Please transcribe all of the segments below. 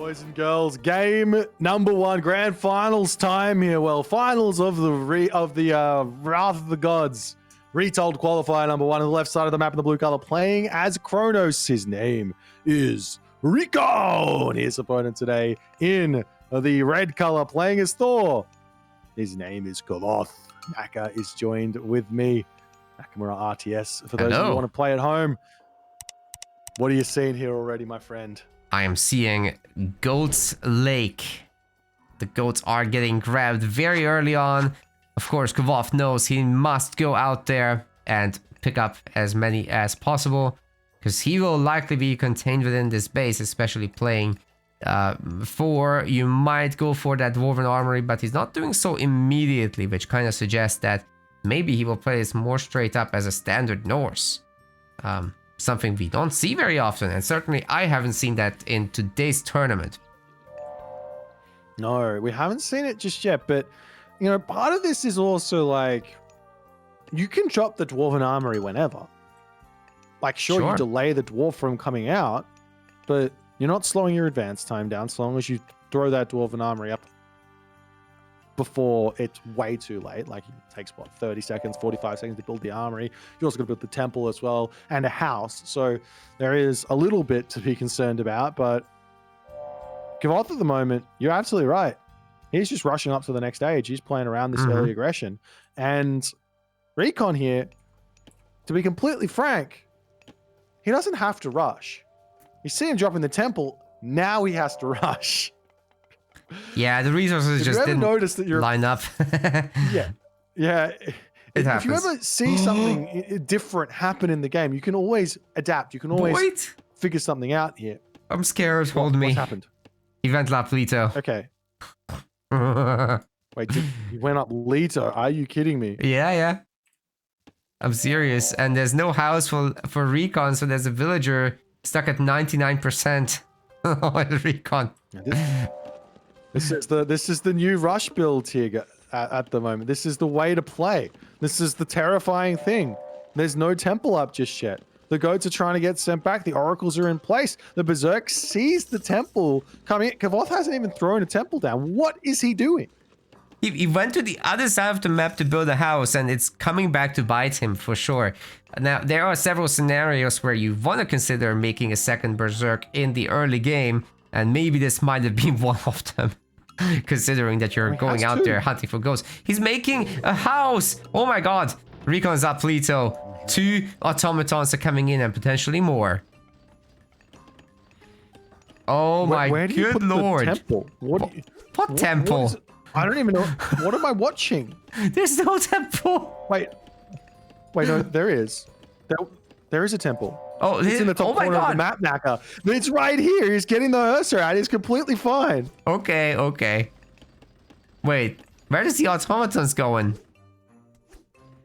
Boys and girls, game number 1, grand finals time here. Well, finals of the Wrath of the Gods. Retold qualifier number 1 on the left side of the map in the blue color, playing as Kronos. His name is Recon. His opponent today in the red color, playing as Thor. His name is Kvoth. Naka is joined with me. Nakamura RTS. For those of you who want to play at home, what are you seeing here already, my friend? I am seeing Goat's Lake. The goats are getting grabbed very early on. Of course, Kvoth knows he must go out there and pick up as many as possible, because he will likely be contained within this base, especially playing 4. You might go for that Dwarven Armory, but he's not doing so immediately, which kind of suggests that maybe he will play this more straight up as a standard Norse. Something we don't see very often, and certainly I haven't seen that in today's tournament. No, we haven't seen it just yet, but you know, part of this is also like, you can drop the Dwarven Armory whenever. Like, sure, you delay the Dwarf from coming out, but you're not slowing your advance time down so long as you throw that Dwarven Armory up before it's way too late. Like, it takes, what, 30 seconds, 45 seconds to build the armory. You also got to build the temple as well, and a house. So there is a little bit to be concerned about, but Kvoth at the moment, you're absolutely right. He's just rushing up to the next stage. He's playing around this early aggression. And Recon here, to be completely frank, he doesn't have to rush. You see him dropping the temple, now he has to rush. Yeah, the resources just didn't notice that line up. yeah. It happens. If you ever see something different happen in the game, you can always adapt. You can always figure something out here. I'm scared. Hold me. What's happened? Event lap Leto. Okay. Wait, he went up Leto? Are you kidding me? Yeah. I'm serious. And there's no house for Recon, so there's a villager stuck at 99%. Recon. This is the new rush build here at the moment. This is the way to play. This is the terrifying thing. There's no temple up just yet. The goats are trying to get sent back. The oracles are in place. The berserk sees the temple coming in. Kvoth hasn't even thrown a temple down. What is he doing? He went to the other side of the map to build a house, and it's coming back to bite him for sure. Now, there are several scenarios where you want to consider making a second berserk in the early game, and maybe this might have been one of them. Considering that you're going out there hunting for ghosts. He's making a house! Oh my god! Recon's up Leto. 2 automatons are coming in and potentially more. Oh my good lord. Temple? What temple? I don't even know. What am I watching? There's no temple. Wait, no, there is. There is a temple. Oh, it's in the top corner of the map, Naka. It's right here. He's getting the Ursa out. He's completely fine. Okay. Wait, where is the automatons going?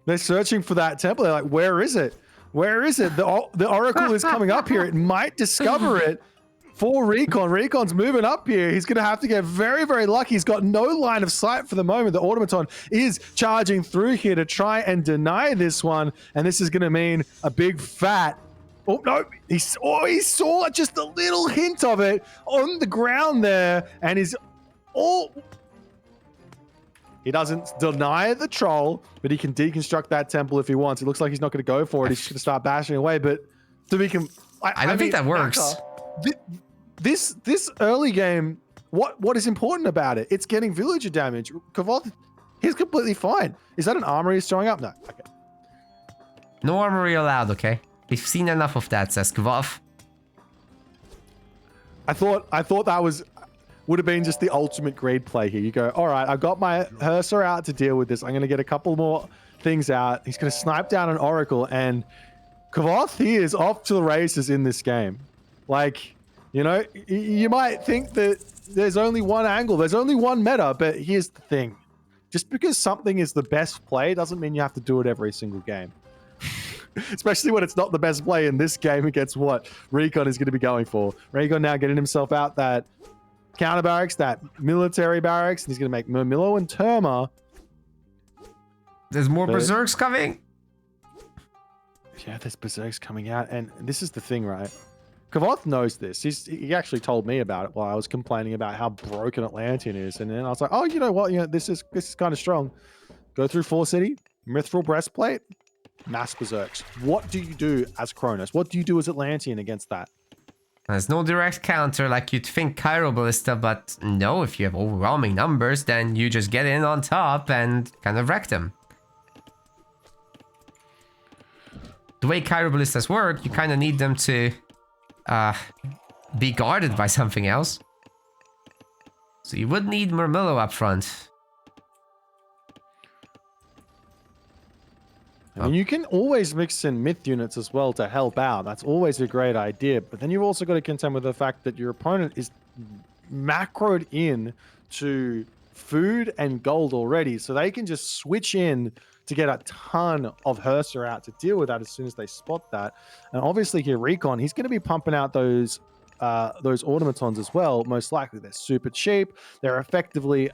They're searching for that temple. They're like, where is it? Where is it? The oracle is coming up here. It might discover it for Recon. Recon's moving up here. He's going to have to get very, very lucky. He's got no line of sight for the moment. The automaton is charging through here to try and deny this one. And this is going to mean a big fat... Oh, no. He saw just a little hint of it on the ground there. And he's all... He doesn't deny the troll, but he can deconstruct that temple if he wants. It looks like he's not going to go for it. He's just going to start bashing away. But to be... I don't think that works. This early game, what is important about it? It's getting villager damage. Kvoth, he's completely fine. Is that an armory he's showing up? No. Okay. No armory allowed, okay? We've seen enough of that, says Kvoth. I thought that would have been just the ultimate greed play here. You go, all right, I've got my Ursa out to deal with this. I'm going to get a couple more things out. He's going to snipe down an oracle, and Kvoth, he is off to the races in this game. Like... You know, you might think that there's only one angle, there's only one meta, but here's the thing. Just because something is the best play doesn't mean you have to do it every single game. Especially when it's not the best play in this game against what Recon is going to be going for. Recon now getting himself out that counter barracks, that military barracks, and he's going to make Murmillo and Terma. There's more berserks coming. Yeah, there's berserks coming out, and this is the thing, right? Kvoth knows this. He actually told me about it while I was complaining about how broken Atlantean is, and then I was like, oh, you know what? This is kind of strong. Go through 4 City, Mithril Breastplate, Mass Berserks. What do you do as Cronus? What do you do as Atlantean against that? There's no direct counter like you'd think Cairo Ballista, but no, if you have overwhelming numbers, then you just get in on top and kind of wreck them. The way Cairo Ballistas work, you kind of need them to be guarded by something else. So you would need Murmillo up front. I mean, you can always mix in myth units as well to help out. That's always a great idea. But then you've also got to contend with the fact that your opponent is macroed in to food and gold already. So they can just switch in to get a ton of Herser out to deal with that as soon as they spot that. And obviously here, Recon, he's going to be pumping out those automatons as well. Most likely they're super cheap. They're effectively...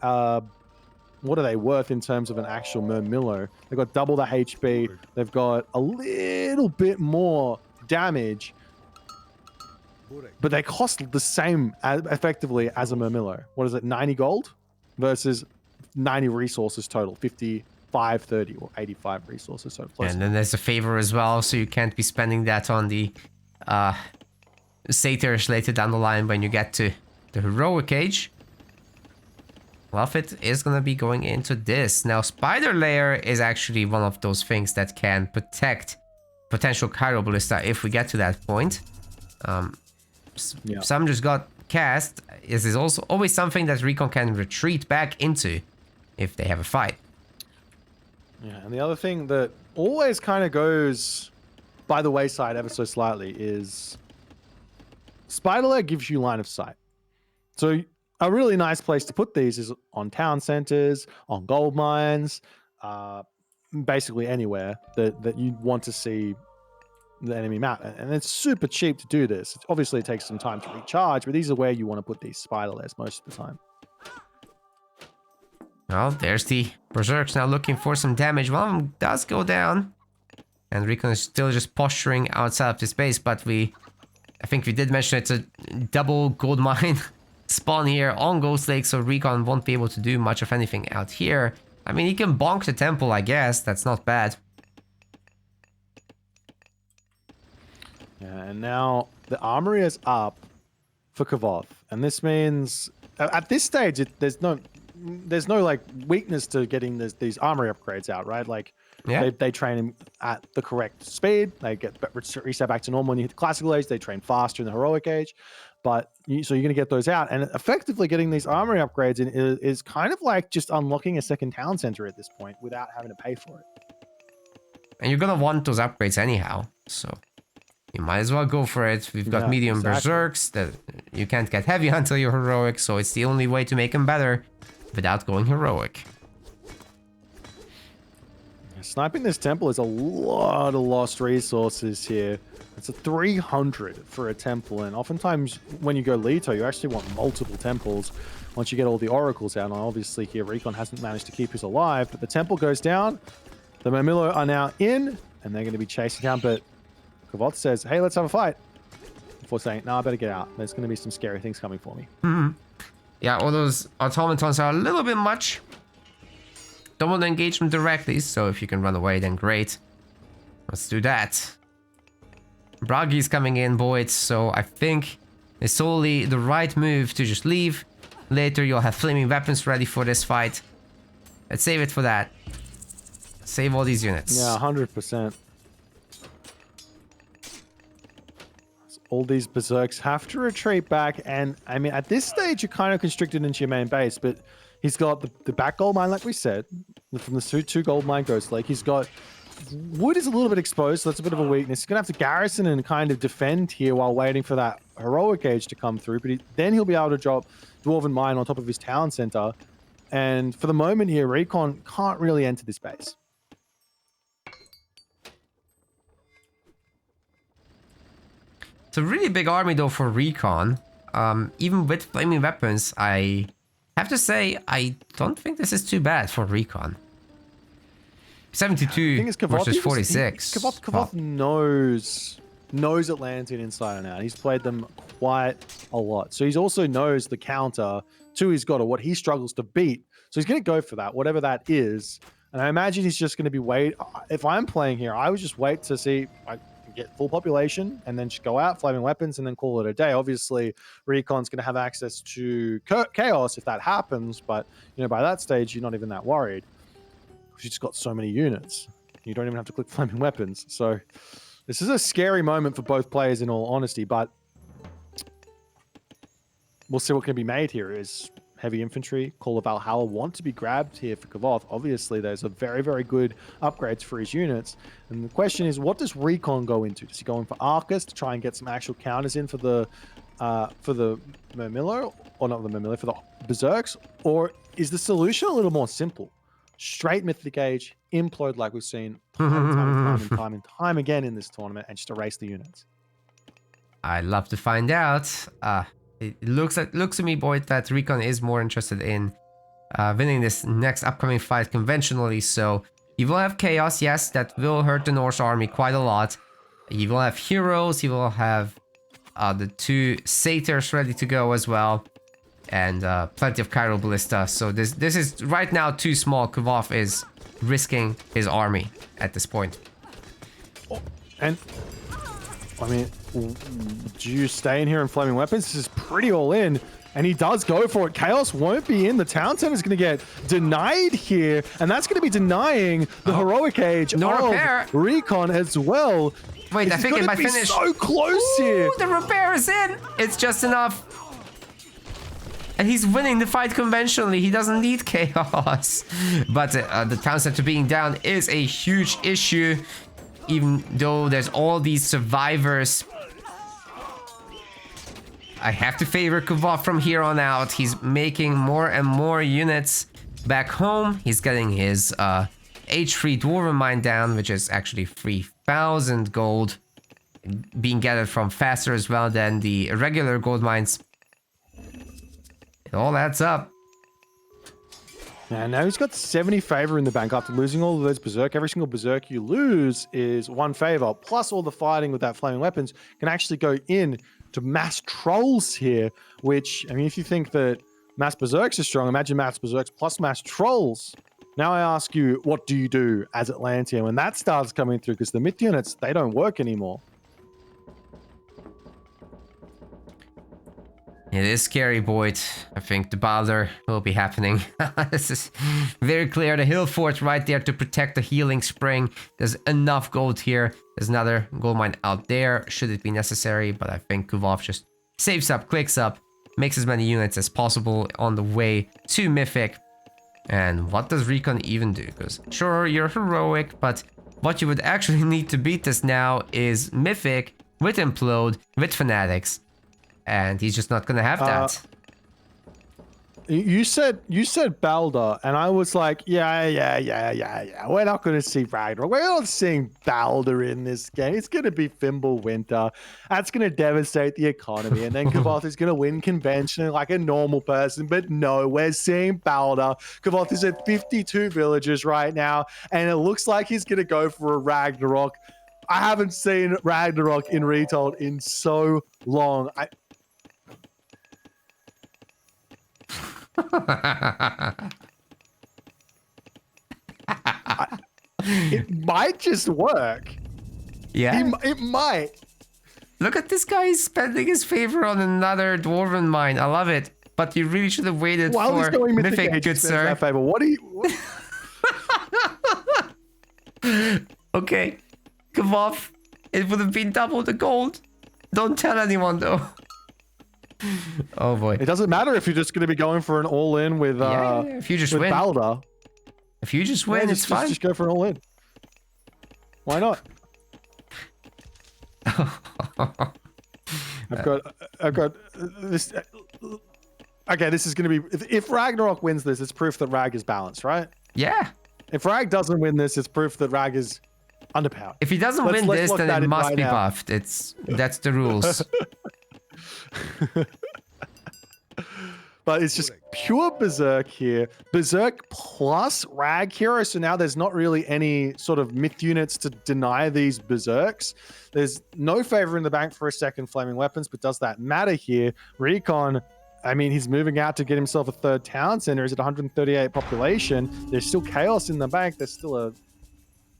what are they worth in terms of an actual Murmillo? They've got double the HP. They've got a little bit more damage, but they cost the same effectively as a Murmillo. What is it, 90 gold versus 90 resources total, 55, 30, or 85 resources total. And then there's a favor as well, so you can't be spending that on the satyrs later down the line when you get to the heroic age. Fluffit is going to be going into this. Now, Spider Layer is actually one of those things that can protect potential Cairo Ballista if we get to that point. Some just got cast. This is also always something that Recon can retreat back into if they have a fight. Yeah, and the other thing that always kind of goes by the wayside ever so slightly is Spider Layer gives you line of sight. So a really nice place to put these is on town centers, on gold mines, basically anywhere that you want to see the enemy map. And it's super cheap to do this. Obviously, it takes some time to recharge, but these are where you want to put these spider layers most of the time. Well, there's the Berserks now looking for some damage. One of them does go down. And Recon is still just posturing outside of this base, but I think we did mention it's a double gold mine spawn here on Ghost Lake, so Recon won't be able to do much of anything out here. I mean, he can bonk the temple, I guess. That's not bad. Yeah, and now the armory is up for Kvoth, and this means at this stage there's no like weakness to getting these armory upgrades out, right? Like they train him at the correct speed. They get reset back to normal when you hit the classical age. They train faster in the heroic age. But so you're going to get those out, and effectively getting these armory upgrades in is kind of like just unlocking a second town center at this point without having to pay for it. And you're going to want those upgrades anyhow, so you might as well go for it. We've got medium berserks that you can't get heavy until you're heroic, so it's the only way to make them better without going heroic. Sniping this temple is a lot of lost resources here. It's a 300 for a temple, and oftentimes when you go Leto, you actually want multiple temples once you get all the oracles out. And obviously here Recon hasn't managed to keep his alive, but the temple goes down. The Murmillo are now in, and they're going to be chasing down, but Kvoth says, hey, let's have a fight. Before saying, no, I better get out. There's going to be some scary things coming for me. Yeah, all those automatons are a little bit much. Don't want to engage them directly, so if you can run away, then great. Let's do that. Bragi's coming in, boys, so I think it's solely the right move to just leave. Later, you'll have flaming weapons ready for this fight. Let's save it for that. Save all these units. Yeah, 100%. All these berserks have to retreat back, and I mean, at this stage, you're kind of constricted into your main base, but he's got the back gold mine, like we said, from the two gold mine Ghost Lake. He's got wood is a little bit exposed, so that's a bit of a weakness. He's gonna have to garrison and kind of defend here while waiting for that heroic age to come through. But then he'll be able to drop Dwarven Mine on top of his town center. And for the moment here, Recon can't really enter this base. It's a really big army though for Recon. Even with flaming weapons, I have to say I don't think this is too bad for Recon. 72 versus 46. Kvoth knows knows Atlantean inside and out. He's played them quite a lot. So he also knows the counter to his god, or what he struggles to beat. So he's going to go for that, whatever that is. And I imagine he's just going to be wait. If I'm playing here, I would just wait to see, like, get full population and then just go out, flaming weapons, and then call it a day. Obviously, Recon's going to have access to chaos if that happens, but by that stage, you're not even that worried. You just got so many units. You don't even have to click flaming weapons. So this is a scary moment for both players, in all honesty, but we'll see what can be made here. Is heavy infantry, Call of Valhalla want to be grabbed here for Kvoth? Obviously, there's a very, very good upgrades for his units. And the question is, what does Recon go into? Does he go in for Arcus to try and get some actual counters in for the Murmillo? Or not the Murmillo, for the Berserks? Or is the solution a little more simple? Straight Mythic Age, implode like we've seen time and time again in this tournament, and just erase the units. I'd love to find out. It looks to me, Boyd, that Recon is more interested in winning this next upcoming fight conventionally. So you will have chaos, yes, that will hurt the Norse army quite a lot. You will have heroes, you will have the 2 satyrs ready to go as well. And plenty of Chiral Ballista. So this is right now too small. Kvoth is risking his army at this point. And I mean, do you stay in here in flaming weapons? This is pretty all in, and he does go for it. Chaos won't be in. The town center is going to get denied here, and that's going to be denying the heroic age no of repair. Recon as well. Wait, I think it might finish. So close here. The repair is in. It's just enough. And he's winning the fight conventionally. He doesn't need chaos. But the town center being down is a huge issue. Even though there's all these survivors. I have to favor Kvoth from here on out. He's making more and more units back home. He's getting his H3 Dwarven Mine down, which is actually 3,000 gold. Being gathered from faster as well than the regular gold mines. It all adds up. And now he's got 70 favor in the bank after losing all of those Berserk. Every single Berserk you lose is 1 favor. Plus all the fighting with that flaming weapons can actually go in to mass trolls here, which, I mean, if you think that mass Berserks is strong, imagine mass Berserks plus mass trolls. Now I ask you, what do you do as Atlantean when that starts coming through? Because the myth units, they don't work anymore. It is scary, Boyd. I think the Balder will be happening. This is very clear. The hill fort right there to protect the healing spring. There's enough gold here. There's another gold mine out there, should it be necessary. But I think Kvoth just saves up, clicks up, makes as many units as possible on the way to Mythic. And what does Recon even do? Because sure, you're heroic, but what you would actually need to beat this now is Mythic with Implode, with Fanatics. And he's just not gonna have that. You said Balder, and I was like, yeah. We're not gonna see Ragnarok. We're not seeing Balder in this game. It's gonna be Fimbulwinter. That's gonna devastate the economy, and then Kvoth is gonna win conventionally like a normal person. But no, we're seeing Balder. Kvoth is at 52 villagers right now, and it looks like he's gonna go for a Ragnarok. I haven't seen Ragnarok in Retold in so long. It might just work. Yeah, it might. Look at this guy spending his favor on another Dwarven mine. I love it. But you really should have waited for Mythic, good sir. Favor. What do you? Okay, Kvoth, it would have been double the gold. Don't tell anyone though. Oh boy. It doesn't matter if you're just going to be going for an all-in with if you just win. Balder. If you just win, it's fine. Just go for an all-in. Why not? I've got this. Okay, this is going to be. If Ragnarok wins this, it's proof that Rag is balanced, right? Yeah. If Rag doesn't win this, it's proof that Rag is underpowered. If he doesn't win this, then it must be buffed. That's the rules. But it's just pure Berserk here. Berserk plus Rag Hero. So now there's not really any sort of myth units to deny these Berserks. There's no favor in the bank for a second Flaming Weapons, but does that matter here? Recon, I mean, he's moving out to get himself a third town center. He's at 138 population. There's still chaos in the bank. There's still a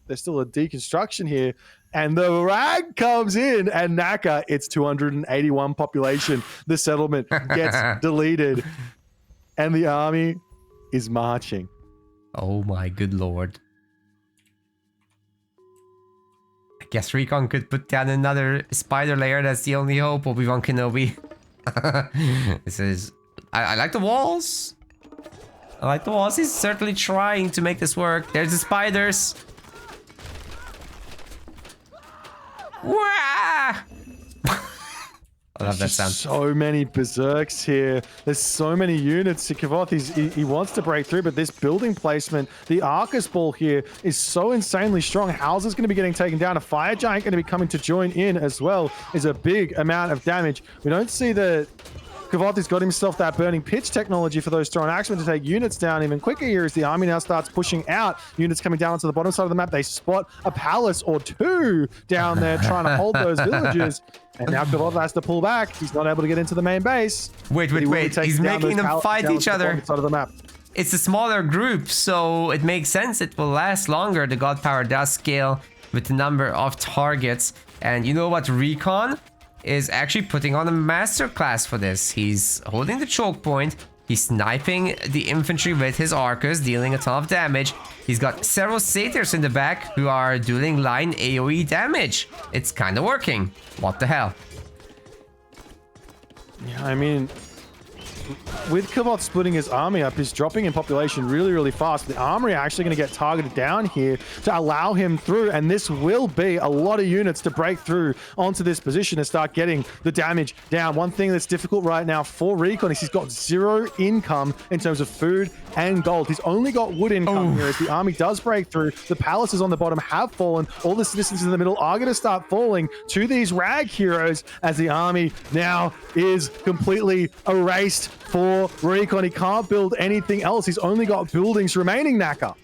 deconstruction here. And the rag comes in, and Naka, it's 281 population. The settlement gets deleted, and the army is marching. Oh my good lord. I guess Recon could put down another spider layer. That's the only hope. Obi-Wan Kenobi. This is... I like the walls. I like the walls. He's certainly trying to make this work. There's the spiders. Wah! I love that sound. So many berserks here. There's so many units to Kvoth. He wants to break through, but this building placement, the Arcus Ball here is so insanely strong. Houses going to be getting taken down. A Fire Giant going to be coming to join in as well. Is a big amount of damage. We don't see the... Kvoth has got himself that burning pitch technology for those thrown axemen to take units down even quicker here as the army now starts pushing out. Units coming down to the bottom side of the map. They spot a palace or two down there trying to hold those villages. And now Kvoth has to pull back. He's not able to get into the main base. Wait. He's making them fight each other. Side of the map. It's a smaller group, so it makes sense. It will last longer. The God Power does scale with the number of targets. And you know what, Recon is actually putting on a masterclass for this. He's holding the choke point. He's sniping the infantry with his Arcus, dealing a ton of damage. He's got several satyrs in the back who are doing line AoE damage. It's kind of working. What the hell? Yeah, I mean, with Kvoth splitting his army up, he's dropping in population really, really fast. The armory are actually going to get targeted down here to allow him through, and this will be a lot of units to break through onto this position and start getting the damage down. One thing that's difficult right now for Recon is he's got 0 income in terms of food and gold. He's only got wood income here as the army does break through. The palaces on the bottom have fallen. All the citizens in the middle are going to start falling to these rag heroes as the army now is completely erased for Recon. He can't build anything else. He's only got buildings remaining, Naka.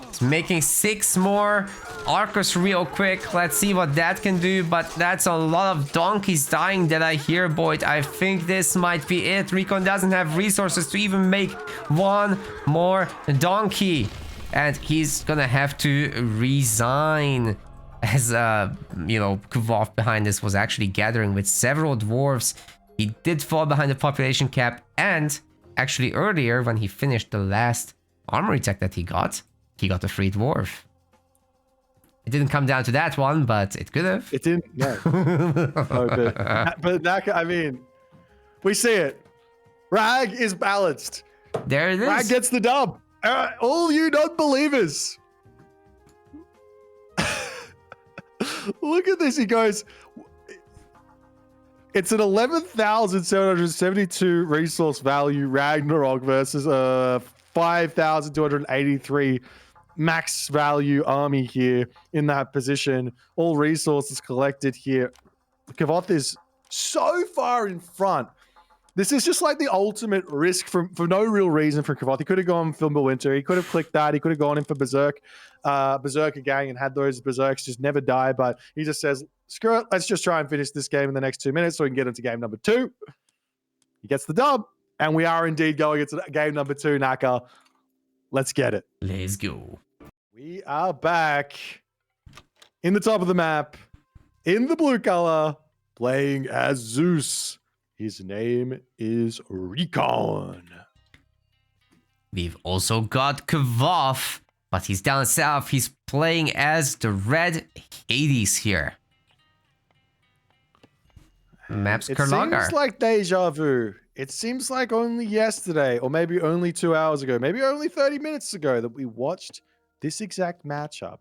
He's making 6 more Arcus real quick. Let's see what that can do, but that's a lot of donkeys dying that I hear, Boyd. I think this might be it. Recon doesn't have resources to even make one more donkey, and he's gonna have to resign. As you know, Kvoth behind this was actually gathering with several dwarves. He did fall behind the population cap, and actually earlier when he finished the last armory tech that he got a free dwarf. It didn't come down to that one, but it could have. It didn't, no. But Naka, I mean, we see it. Rag is balanced. There it is. Rag gets the dub. All you non-believers. Look at this. He goes... It's an 11,772 resource value Ragnarok versus a 5,283 max value army here in that position. All resources collected here. Kvoth is so far in front. This is just like the ultimate risk for no real reason for Kvoth. He could have gone Fimbulwinter. He could have clicked that. He could have gone in for Berserk, Berserker Gang and had those Berserks just never die. But he just says, screw it. Let's just try and finish this game in the next 2 minutes so we can get into game number 2. He gets the dub. And we are indeed going into game number 2, Naka. Let's get it. Let's go. We are back in the top of the map, in the blue color, playing as Zeus. His name is Recon. We've also got Kvoth, but he's down south. He's playing as the red Hades here. Maps Kerlagar. It seems like deja vu. It seems like only yesterday, or maybe only 2 hours ago, maybe only 30 minutes ago that we watched this exact matchup.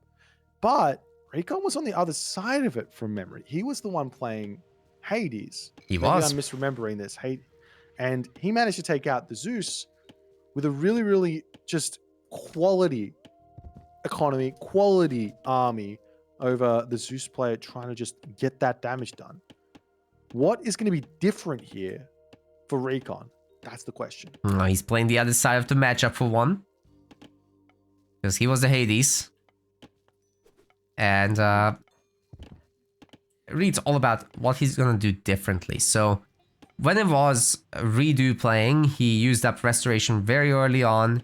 But Recon was on the other side of it from memory. He was the one playing Hades. Maybe I'm misremembering this. And he managed to take out the Zeus with a really, really just quality economy, quality army over the Zeus player trying to just get that damage done. What is going to be different here for Recon? That's the question. He's playing the other side of the matchup for one. Because he was the Hades. And really it's all about what he's gonna do differently. So when it was Redo playing, he used up Restoration very early on.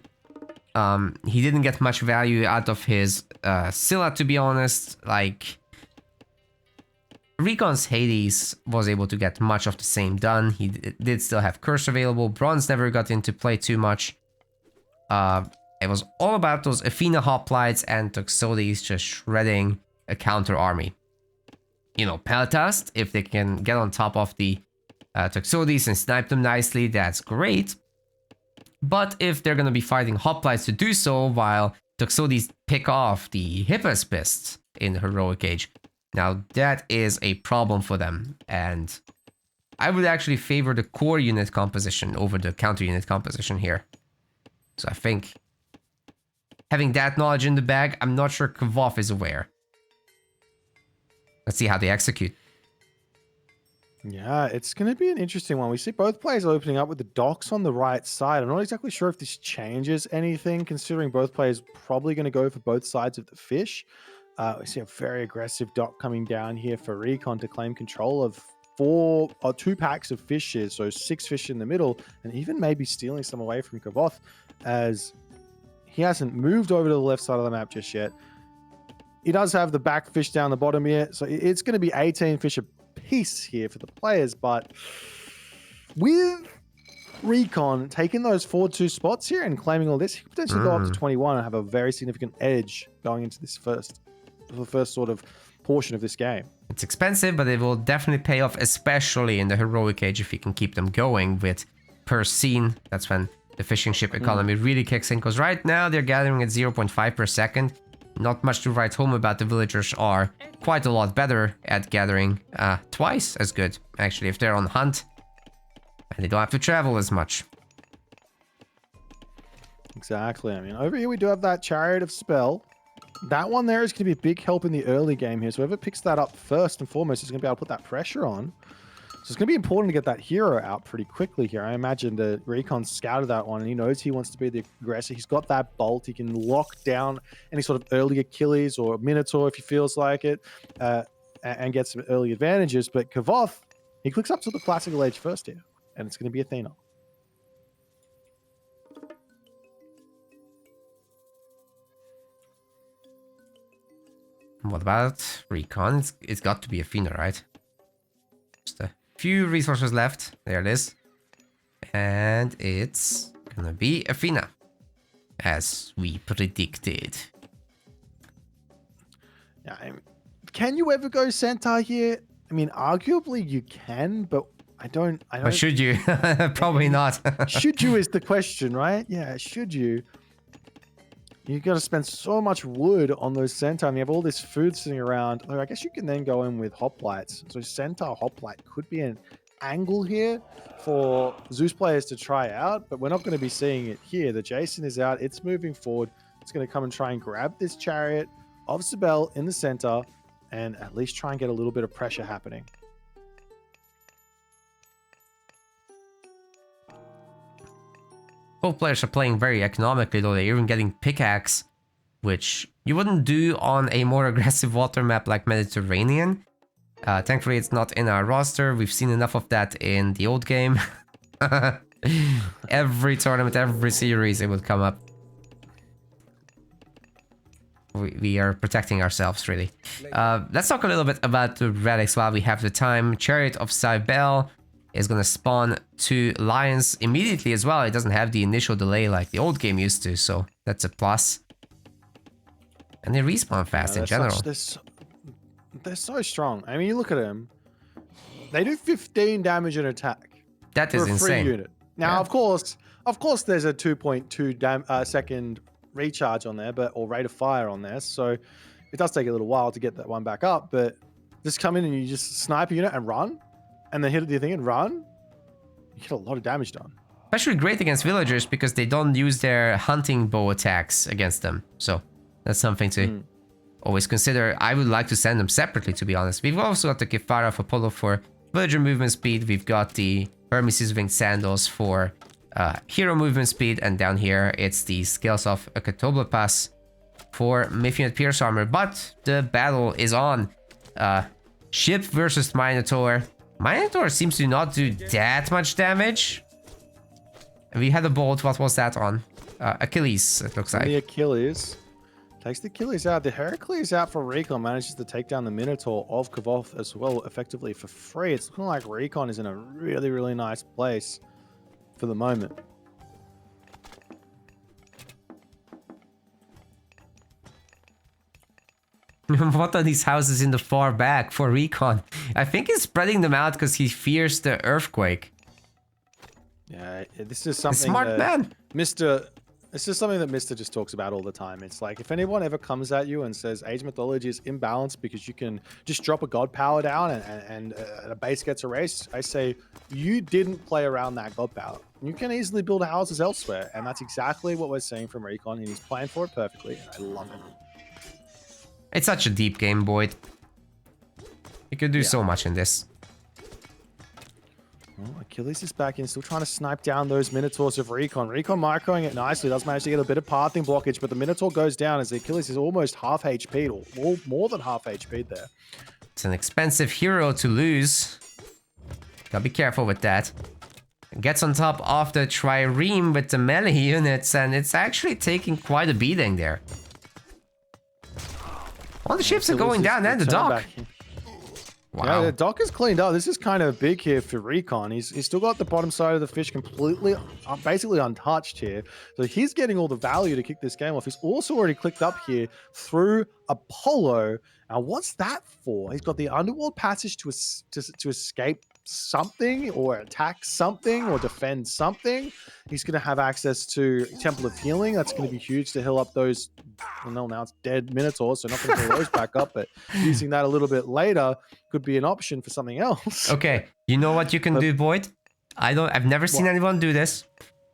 He didn't get much value out of his Scylla, to be honest. Like, Recon's Hades was able to get much of the same done. He did still have Curse available. Bronze never got into play too much. It was all about those Athena hoplites and Toxotes just shredding a counter army. You know, Peltast, if they can get on top of the Toxotes and snipe them nicely, that's great. But if they're going to be fighting hoplites to do so, while Toxotes pick off the Hippospists in Heroic Age, now that is a problem for them. And I would actually favor the core unit composition over the counter unit composition here. So I think having that knowledge in the bag, I'm not sure Kvoth is aware. Let's see how they execute. Yeah, it's going to be an interesting one. We see both players opening up with the docks on the right side. I'm not exactly sure if this changes anything, considering both players probably going to go for both sides of the fish. We see a very aggressive dock coming down here for Recon to claim control of 2 packs of fishes, so 6 fish in the middle, and even maybe stealing some away from Kvoth, as he hasn't moved over to the left side of the map just yet. He does have the back fish down the bottom here, so it's going to be 18 fish a piece here for the players, but with Recon taking those 4-2 spots here and claiming all this, he could potentially go up to 21 and have a very significant edge going into this the first sort of portion of this game. It's expensive, but it will definitely pay off, especially in the Heroic Age, if you can keep them going with per scene. That's when the fishing ship economy really kicks in, because right now they're gathering at 0.5 per second. Not much to write home about. The villagers are quite a lot better at gathering, twice as good, actually, if they're on hunt. And they don't have to travel as much. Exactly. I mean, over here we do have that Chariot of Spell. That one there is going to be a big help in the early game here. So whoever picks that up first and foremost is going to be able to put that pressure on. So it's going to be important to get that hero out pretty quickly here. I imagine the Recon scouted that one and he knows he wants to be the aggressor. He's got that bolt. He can lock down any sort of early Achilles or Minotaur if he feels like it, and get some early advantages. But Kvoth, he clicks up to the classical age first here, and it's going to be Athena. What about Recon? It's got to be Athena, right? Just a few resources left. There it is. And it's gonna be Athena, as we predicted. Yeah, I mean, can you ever go Centaur here? I mean, arguably you can, but I don't. But should you? Probably not. Should you is the question, right? Yeah, should you? You got to spend so much wood on those Centaur, and you have all this food sitting around. I guess you can then go in with hoplites. So Centaur hoplite could be an angle here for Zeus players to try out, but we're not going to be seeing it here. The Jason is out. It's moving forward. It's going to come and try and grab this Chariot of Sibel in the center and at least try and get a little bit of pressure happening. Both players are playing very economically, though. They're even getting pickaxe, which you wouldn't do on a more aggressive water map like Mediterranean. Thankfully, it's not in our roster. We've seen enough of that in the old game. Every tournament, every series, it would come up. We are protecting ourselves, really. Let's talk a little bit about the relics while we have the time. Chariot of Cybele is going to spawn 2 lions immediately as well. It doesn't have the initial delay like the old game used to, so that's a plus. And they respawn fast in general. They're so strong. I mean, you look at them. They do 15 damage an attack. That is insane. Free unit. Now, yeah. Of course, there's a 2.2 second recharge on there, or rate of fire on there. So it does take a little while to get that one back up. But just come in and you just snipe a unit and run, and then hit the thing and run. You get a lot of damage done. Especially great against villagers because they don't use their hunting bow attacks against them. So that's something to always consider. I would like to send them separately, to be honest. We've also got the Kvoth of Apollo for villager movement speed. We've got the Hermes' winged sandals for hero movement speed, and down here it's the scales of a Pass for Mythian Pierce armor. But the battle is on. Ship versus Minotaur. Minotaur seems to not do that much damage. We had a bolt. What was that on? Achilles, it looks like. The Achilles. Takes the Achilles out. The Heracles out for Recon. Manages to take down the Minotaur of Kvoth as well, effectively for free. It's looking like Recon is in a really, really nice place for the moment. What are these houses in the far back for Recon? I think he's spreading them out because he fears the earthquake. Yeah, this is something Smart man. This is something that Mr. just talks about all the time. It's like, if anyone ever comes at you and says Age Mythology is imbalanced because you can just drop a god power down and a base gets erased, I say, you didn't play around that god power. You can easily build houses elsewhere, and that's exactly what we're seeing from Recon, and he's playing for it perfectly, and I love it. It's such a deep game, Boyd. You could do so much in this. Well, Achilles is back in, still trying to snipe down those Minotaurs of Recon. Recon microing it nicely, does manage to get a bit of pathing blockage, but the Minotaur goes down as the Achilles is almost half HP'd, or more than half HP'd there. It's an expensive hero to lose. Gotta be careful with that. Gets on top of the trireme with the melee units, and it's actually taking quite a beating there. All the ships are going down, and the dock. Wow. Yeah, the dock is cleaned up. This is kind of big here for Recon. He's still got the bottom side of the fish completely, basically untouched here. So he's getting all the value to kick this game off. He's also already clicked up here through Apollo. Now, what's that for? He's got the underworld passage to escape something, or attack something, or defend something. He's going to have access to Temple of Healing. That's going to be huge to heal up those, well, now it's dead Minotaurs, so not going to heal those back up, but using that a little bit later could be an option for something else. Okay, you know what you can do, Boyd? I've never seen anyone do this,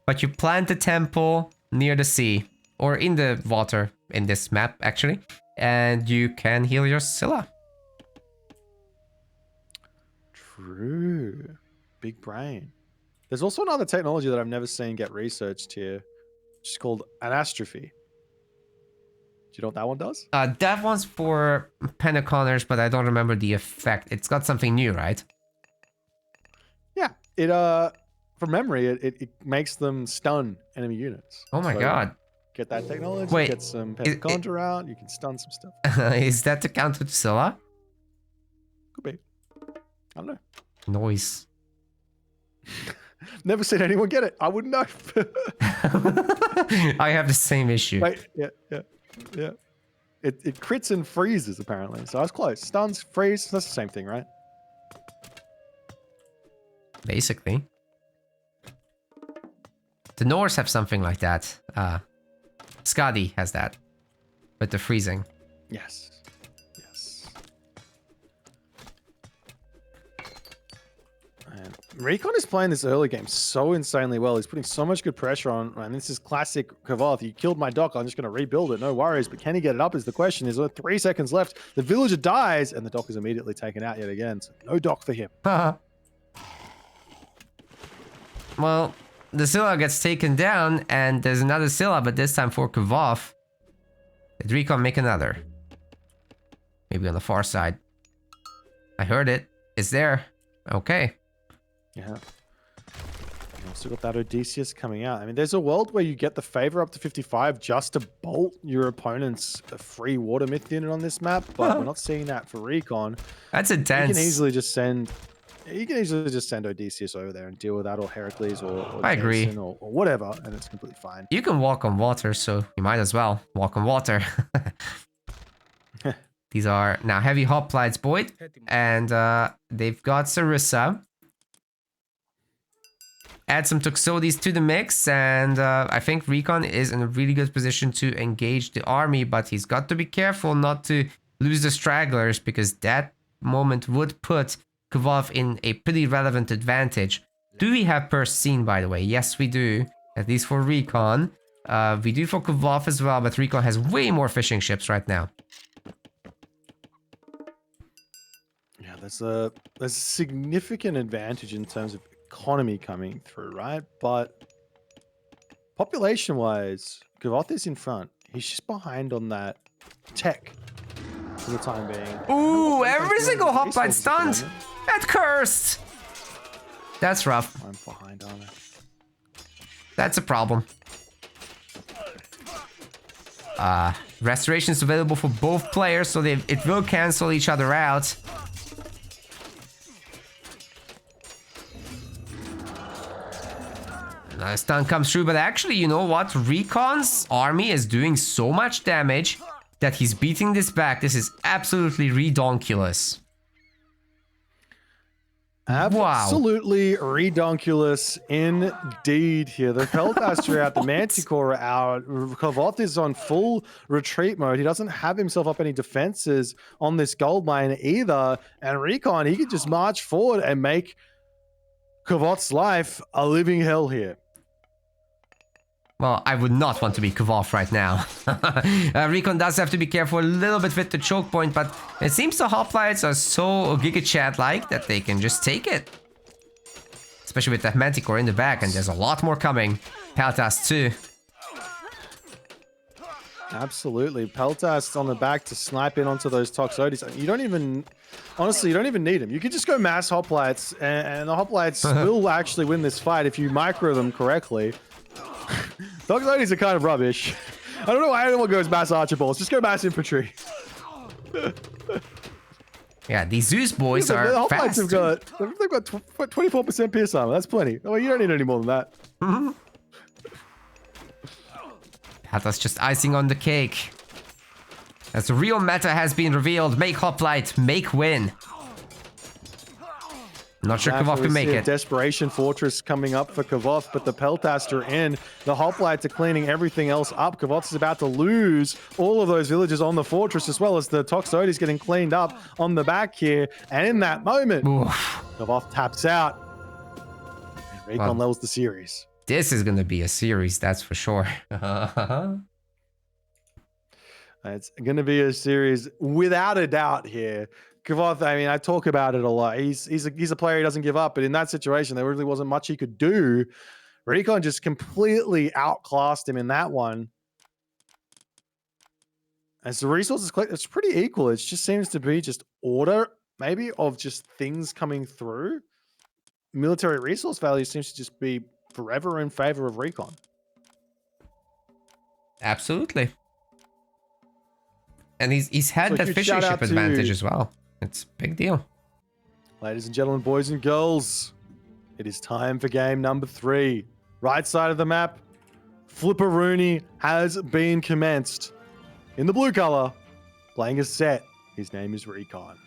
but you plant a temple near the sea, or in the water in this map, actually, and you can heal your Scylla. True. Big brain. There's also another technology that I've never seen get researched here, which is called anastrophe. Do you know what that one does? That one's for Pentaconners, but I don't remember the effect. It's got something new, right? Yeah. It from memory, it makes them stun enemy units. Oh my god. Get that technology, wait, get some Pentacontra out, you can stun some stuff. Is that the counter to Scylla? Could be. I don't know. Noise. Never seen anyone get it. I wouldn't know. I have the same issue. Wait, yeah. It crits and freezes, apparently. So I was close. Stuns, freeze, that's the same thing, right? Basically. The Norse have something like that. Skadi has that. With the freezing. Yes. Recon is playing this early game so insanely well. He's putting so much good pressure on. And this is classic Kvoth. You killed my dock. I'm just going to rebuild it. No worries. But can he get it up is the question. There's 3 seconds left. The villager dies and the dock is immediately taken out yet again. So no dock for him. Well, the Scylla gets taken down and there's another Scylla, but this time for Kvoth. Did Recon make another? Maybe on the far side. I heard it. It's there. Okay. Yeah. You also got that Odysseus coming out. I mean, there's a world where you get the favor up to 55 just to bolt your opponent's free water myth unit on this map, but we're not seeing that for Recon. That's intense. You can easily just send Odysseus over there and deal with that, or Heracles, or I agree. Jason, or whatever, and it's completely fine. You can walk on water, so you might as well walk on water. These are now heavy hoplites, Boyd, and they've got Sarissa. Add some Toxotes to the mix, and I think Recon is in a really good position to engage the army, but he's got to be careful not to lose the stragglers, because that moment would put Kvoth in a pretty relevant advantage. Do we have Burst Scene, by the way? Yes, we do, at least for Recon. We do for Kvoth as well, but Recon has way more fishing ships right now. there's a significant advantage in terms of economy coming through, right? But population-wise, Kvoth is in front. He's just behind on that tech for the time being. Ooh, every single hoplite stunned. That cursed. That's rough. I'm behind on it. That's a problem. Restoration is available for both players, so it will cancel each other out. A stun comes through, but actually, you know what? Recon's army is doing so much damage that he's beating this back. This is absolutely redonkulous. Absolutely redonkulous indeed here. The Peltaster out, the Manticore out. Kvoth is on full retreat mode. He doesn't have himself up any defenses on this gold mine either. And Recon, he can just march forward and make Kvoth's life a living hell here. Well, I would not want to be Kvoth right now. Recon does have to be careful a little bit with the choke point, but it seems the hoplites are so Giga Chat-like that they can just take it. Especially with that Manticore in the back, and there's a lot more coming. Peltas too. Absolutely. Peltas on the back to snipe in onto those Toxotes. You don't even... Honestly, you don't even need them. You could just go mass hoplites, and the hoplites will actually win this fight if you micro them correctly. Toxotes are kind of rubbish. I don't know why anyone goes mass archaballs. Just go mass infantry. Yeah, these Zeus boys are the fast. They've got 24% pierce armor. That's plenty. Oh, you don't need any more than that. That's just icing on the cake. As the real meta has been revealed, make hoplite, make win. Not sure Kvoth can make it. Desperation Fortress coming up for Kvoth, but the Peltaster in. The hoplites are cleaning everything else up. Kvoth is about to lose all of those villagers on the fortress, as well as the Toxotes getting cleaned up on the back here. And in that moment, Kvoth taps out. And Recon levels the series. This is going to be a series, that's for sure. It's going to be a series without a doubt here. Kvoth, I mean, I talk about it a lot. He's a player who doesn't give up, but in that situation, there really wasn't much he could do. Recon just completely outclassed him in that one. As the resources collect, it's pretty equal. It just seems to be just order, maybe, of just things coming through. Military resource value seems to just be forever in favor of Recon. Absolutely. And he's had that fishership advantage as well. It's a big deal. Ladies and gentlemen, boys and girls, it is time for game number 3. Right side of the map, Flipperoonie has been commenced. In the blue color, playing a set. His name is Recon.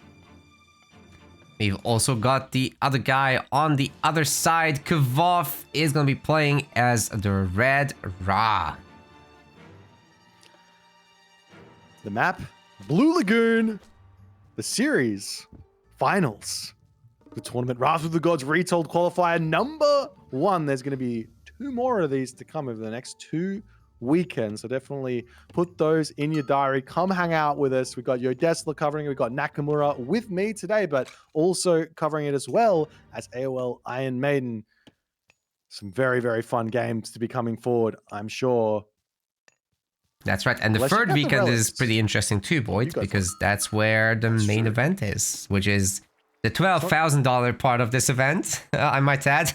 We've also got the other guy on the other side. Kvoth is going to be playing as the Red Ra. The map, Blue Lagoon. The series finals. The tournament Wrath of the Gods Retold Qualifier number 1. There's going to be 2 more of these to come over the next 2 weekends. So definitely put those in your diary. Come hang out with us. We've got Yodesla covering it. We've got Nakamura with me today, but also covering it as well as AOL Iron Maiden. Some very, very fun games to be coming forward, I'm sure. That's right. And the third weekend is pretty interesting too, Boyd, because that's where the main event is, which is the $12,000 part of this event, I might add.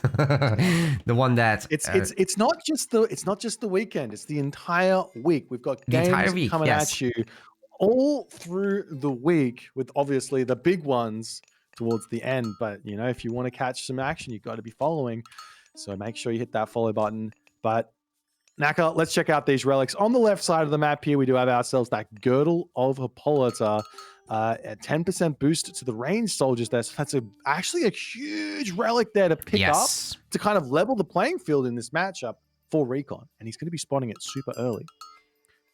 The one that it's not just the weekend, it's the entire week. We've got games coming at you all through the week, with obviously the big ones towards the end. But you know, if you want to catch some action, you've got to be following. So make sure you hit that follow button. But Naka, let's check out these relics. On the left side of the map here, we do have ourselves that Girdle of Hippolyta. A 10% boost to the ranged soldiers there. So that's actually a huge relic there to pick up to kind of level the playing field in this matchup for Recon. And he's going to be spotting it super early.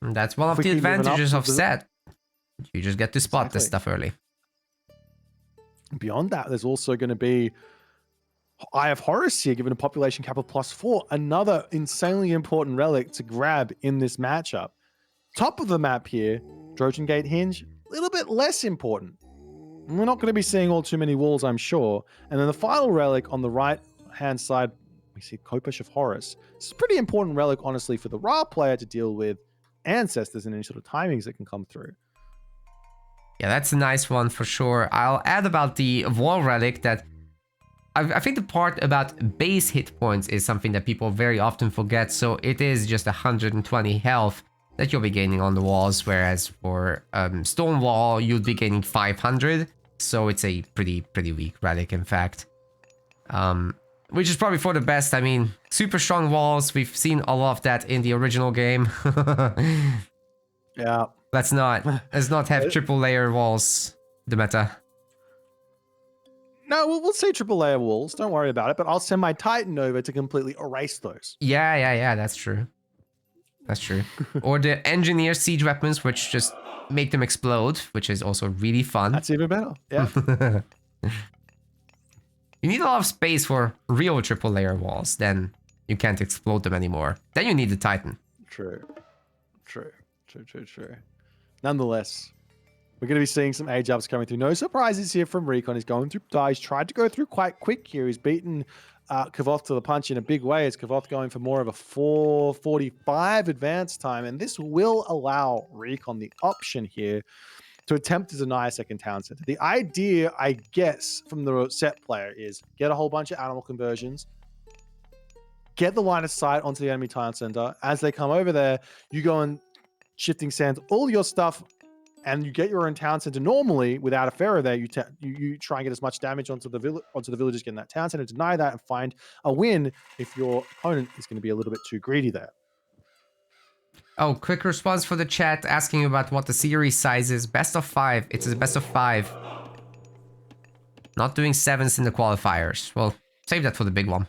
And that's one of the advantages of set. You just get to spot this stuff early. Beyond that, there's also going to be Eye of Horus here, given a population cap of +4. Another insanely important relic to grab in this matchup. Top of the map here, Trojan Gate Hinge, a little bit less important. We're not going to be seeing all too many walls, I'm sure. And then the final relic on the right-hand side, we see Kopish of Horus. This is a pretty important relic, honestly, for the Ra player to deal with ancestors and any sort of timings that can come through. Yeah, that's a nice one for sure. I'll add about the wall relic that I think the part about base hit points is something that people very often forget. So it is just 120 health that you'll be gaining on the walls, whereas for stone wall you'll be gaining 500. So it's a pretty weak relic, in fact. Which is probably for the best. I mean, super strong walls. We've seen a lot of that in the original game. Yeah. Let's not have triple layer walls. The meta. No, we'll say triple layer walls. Don't worry about it. But I'll send my Titan over to completely erase those. Yeah. That's true. That's true. Or the engineer siege weapons, which just make them explode, which is also really fun. That's even better. Yeah. You need a lot of space for real triple layer walls. Then you can't explode them anymore. Then you need the Titan. True. Nonetheless, we're going to be seeing some age ups coming through. No surprises here from Recon. He's going through die. He's tried to go through quite quick here. He's beaten Kvoth to the punch in a big way. As Kvoth going for more of a 4:45 advance time. And this will allow Recon the option here to attempt to deny a second town center. The idea, I guess, from the set player is get a whole bunch of animal conversions, get the line of sight onto the enemy town center. As they come over there, you go and shifting sands all your stuff, and you get your own town center normally without a pharaoh there. You try and get as much damage onto the villagers, getting that town center, deny that, and find a win if your opponent is going to be a little bit too greedy there. Oh, quick response for the chat asking about what the series size is. Best of 5. It's a best of 5. Not doing 7s in the qualifiers. Well, save that for the big one.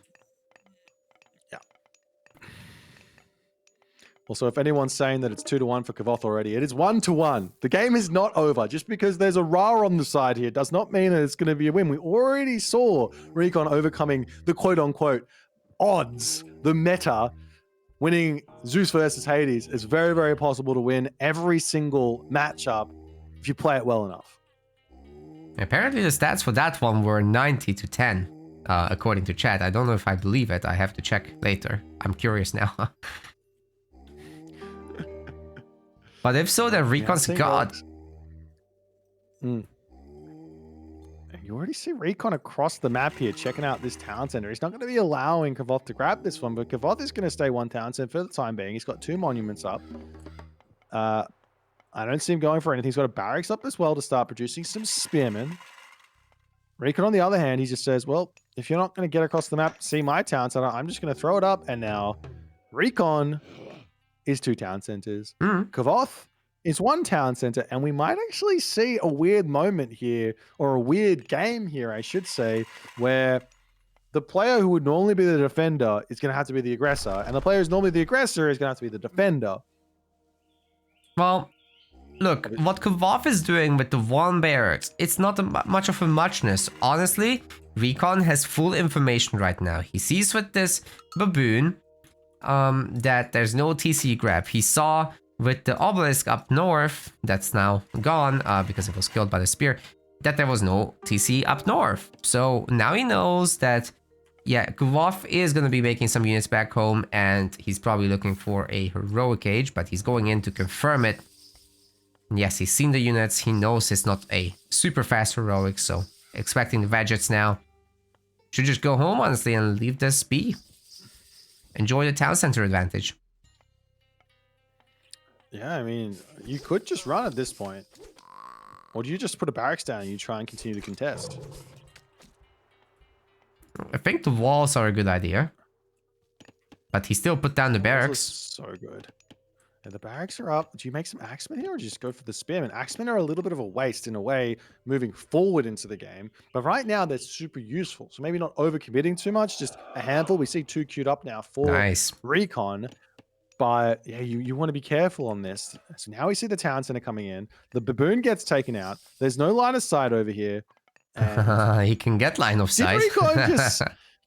Also, if anyone's saying that it's 2-1 for Kvoth already, it is 1-1. The game is not over. Just because there's a Ra on the side here does not mean that it's going to be a win. We already saw Recon overcoming the quote-unquote odds, the meta, winning Zeus versus Hades. It's very, very possible to win every single matchup if you play it well enough. Apparently the stats for that one were 90-10, according to chat. I don't know if I believe it. I have to check later. I'm curious now. But if so, then Recon's god. You already see Recon across the map here, checking out this town center. He's not going to be allowing Kvoth to grab this one, but Kvoth is going to stay one town center for the time being. He's got 2 monuments up. I don't see him going for anything. He's got a barracks up as well to start producing some spearmen. Recon, on the other hand, he just says, well, if you're not going to get across the map, see my town center, I'm just going to throw it up. And now Recon is 2 town centers. Kvoth is 1 town center, and we might actually see a weird moment here, or a weird game here, I should say, where the player who would normally be the defender is going to have to be the aggressor, and the player who's normally the aggressor is going to have to be the defender. Well, look, what Kvoth is doing with the 1 barracks, it's not much of a muchness. Honestly, Recon has full information right now. He sees with this baboon that there's no TC grab. He saw with the obelisk up north, that's now gone because it was killed by the spear, that there was no TC up north. So now he knows that, yeah, Kvoth is going to be making some units back home, and he's probably looking for a heroic age, but he's going in to confirm it. And yes, he's seen the units. He knows it's not a super fast heroic, so expecting the Vegets now. Should just go home, honestly, and leave this be. Enjoy the town center advantage. Yeah, I mean, you could just run at this point. Or do you just put a barracks down and you try and continue to contest? I think the walls are a good idea. But he still put down the barracks. So good. Yeah, the barracks are up. Do you make some axemen here or do you just go for the spearmen? Axemen are a little bit of a waste in a way, moving forward into the game. But right now, they're super useful. So maybe not overcommitting too much, just a handful. We see 2 queued up now for Recon. But yeah, you want to be careful on this. So now we see the town center coming in. The baboon gets taken out. There's no line of sight over here. And he can get line of sight.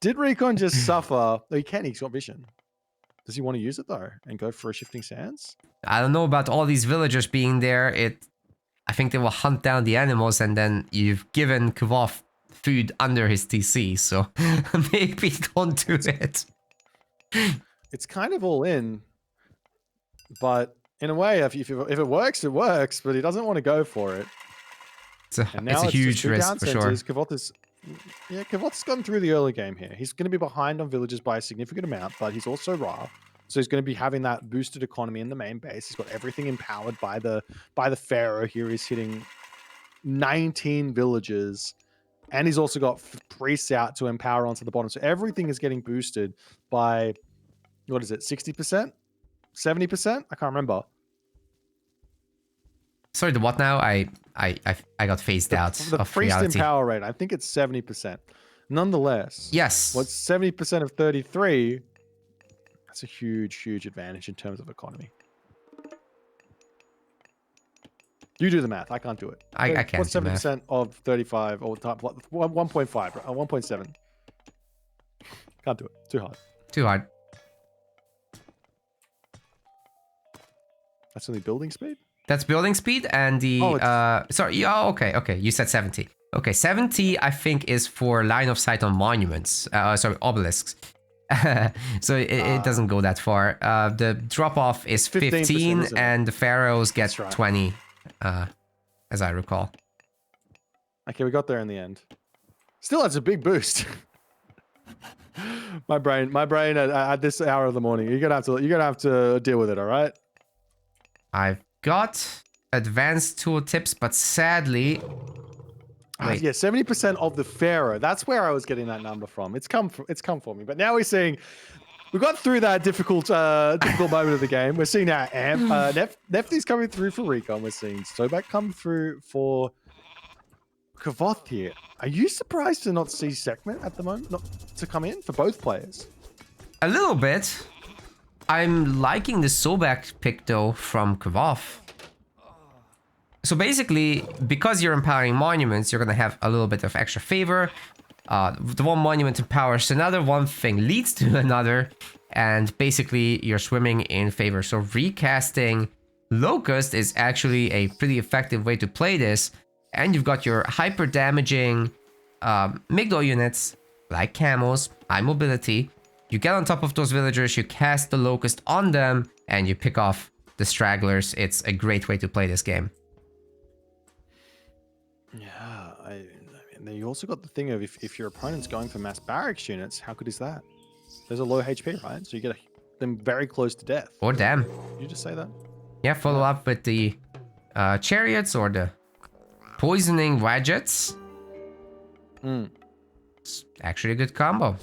Did Recon just suffer? Oh, he can. He's got vision. Does he want to use it though and go for a shifting sands? I don't know about all these villagers being there. I think they will hunt down the animals, and then you've given Kvoth food under his TC, so maybe don't do it. It's kind of all in, but in a way, if it works, it works, but he doesn't want to go for it. It's a huge risk for sure. Kvoth's gone through the early game here. He's going to be behind on villagers by a significant amount, but he's also raw. So he's going to be having that boosted economy in the main base. He's got everything empowered by the Pharaoh here. He's hitting 19 villages, and he's also got priests out to empower onto the bottom. So everything is getting boosted by, what is it, 60%? 70%? I can't remember. Sorry, the what now? I got phased out the of priest reality. empower rate, I think it's 70%. Nonetheless, yes. What's 70% of 33? That's a huge advantage in terms of economy. You do the math. I can't do it. I can't. What's 70% of 35 or 1.5 or 1.7? Can't do it. Too hard. Too hard. That's only building speed? That's building speed and the sorry, oh, okay. You said 70. Okay, 70 I think is for line of sight on monuments. Sorry, obelisks. So it doesn't go that far. The drop off is 15 and the pharaohs get 20, as I recall. Okay, we got there in the end. Still, that's a big boost. my brain at this hour of the morning. You're gonna have to deal with it. All right. I've got advanced tool tips, but sadly, yeah, 70% of the Pharaoh. That's where I was getting that number from. It's come for me. But now we're seeing, we got through that difficult moment of the game. We're seeing now Nefty's coming through for Recon. We're seeing Sobek come through for Kvoth here. Are you surprised to not see Sekhmet at the moment, not to come in for both players? A little bit. I'm liking the Sobek pick though from Kvoth. So basically, because you're empowering monuments, you're gonna have a little bit of extra favor. The one monument empowers another, one thing leads to another, and basically you're swimming in favor. So recasting Locust is actually a pretty effective way to play this, and you've got your hyper damaging Migdol units like camels, high mobility. You get on top of those villagers, you cast the Locust on them, and you pick off the stragglers. It's a great way to play this game. Yeah, I mean, you also got the thing of if your opponent's going for mass barracks units, how good is that? There's a low HP, right? So you get them very close to death. Or damn. Did you just say that? Yeah, follow up with the chariots or the poisoning widgets. It's actually a good combo.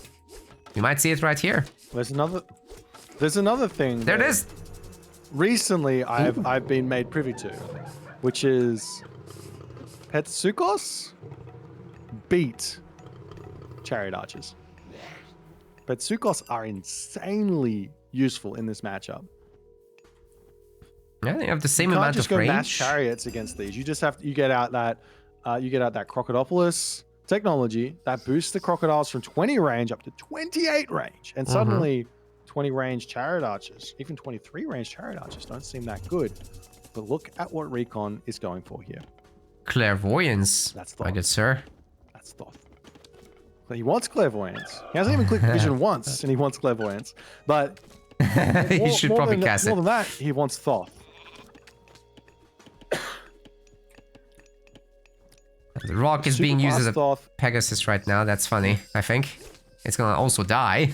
You might see it right here. There's another thing. There it is. Recently, I've been made privy to, which is Petsukos beat Chariot Archers. Petsukos are insanely useful in this matchup. Yeah, they have the same amount of range. You can't just go mass chariots against these. You just have to, you get out that Crocodilopolis technology that boosts the crocodiles from 20 range up to 28 range, and suddenly 20 range Chariot Archers, even 23 range Chariot Archers don't seem that good. But look at what Recon is going for here. Clairvoyance. That's Thoth. My good sir. That's Thoth. So he wants clairvoyance. He hasn't even clicked vision once, and he wants clairvoyance. But he should probably cast it. More than that, he wants Thoth. The rock is being used as a Pegasus right now. That's funny, I think. It's gonna also die.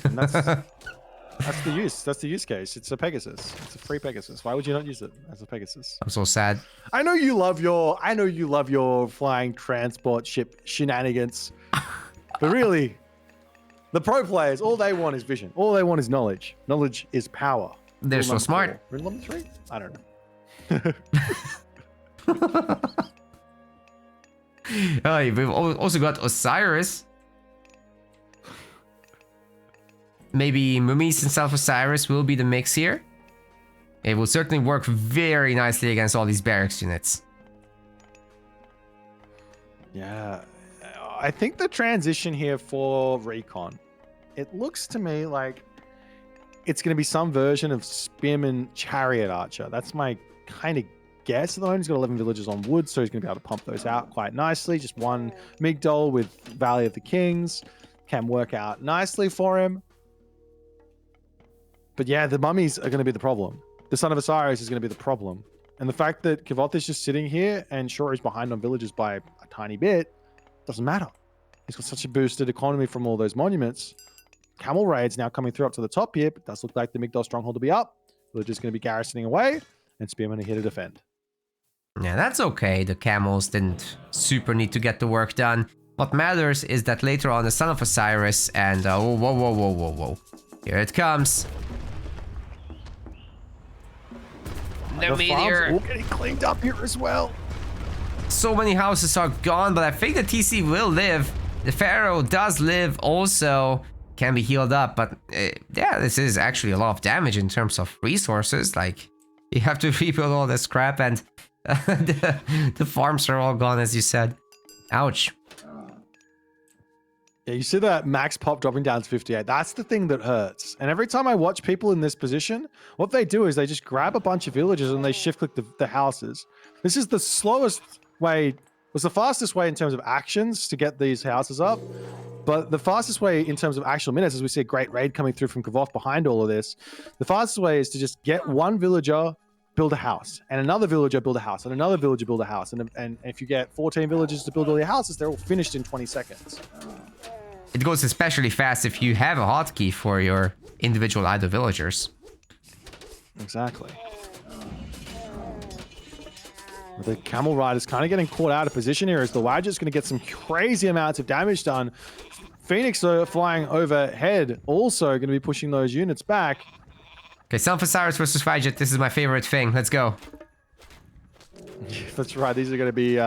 That's the use. That's the use case. It's a Pegasus. It's a free Pegasus. Why would you not use it as a Pegasus? I'm so sad. I know you love your flying transport ship shenanigans. But really, the pro players, all they want is vision. All they want is knowledge. Knowledge is power. They're so smart. Rule number 3? I don't know. We've also got Osiris. Maybe Mummies and Self-Osiris will be the mix here. It will certainly work very nicely against all these barracks units. Yeah, I think the transition here for Recon, it looks to me like it's going to be some version of Spearman Chariot Archer. That's my kind of guess at the moment. He's got 11 villagers on wood, so he's going to be able to pump those out quite nicely. Just one Migdol with Valley of the Kings can work out nicely for him. But yeah, the mummies are going to be the problem. The Son of Osiris is going to be the problem. And the fact that Kvoth is just sitting here and sure he's behind on villagers by a tiny bit, doesn't matter. He's got such a boosted economy from all those monuments. Camel raids now coming through up to the top here, but it does look like the Migdol stronghold will be up. Villagers going to be garrisoning away, and Spearmen are here to defend. Yeah, that's okay. The camels didn't super need to get the work done. What matters is that later on the Son of Osiris and... whoa. Here it comes. The meteor all getting cleaned up here as well. So many houses are gone, but I think the TC will live. The Pharaoh does live also. Can be healed up, but yeah, this is actually a lot of damage in terms of resources. Like, you have to rebuild all this crap, and the farms are all gone, as you said. Ouch. Yeah, you see that max pop dropping down to 58. That's the thing that hurts. And every time I watch people in this position, what they do is they just grab a bunch of villagers and they shift click the houses. This is the slowest way, was the fastest way in terms of actions to get these houses up. But the fastest way in terms of actual minutes, as we see a great raid coming through from Kvoth behind all of this, the fastest way is to just get one villager, build a house, and another villager build a house, and another villager build a house. And if you get 14 villagers to build all your houses, they're all finished in 20 seconds. It goes especially fast if you have a hotkey for your individual idle villagers. Exactly. The Camel Rider's kind of getting caught out of position here as the Wadget's going to get some crazy amounts of damage done. Phoenix flying overhead also going to be pushing those units back. Okay, Son of Osiris versus Wadget. This is my favorite thing. Let's go. That's right. These are going to be...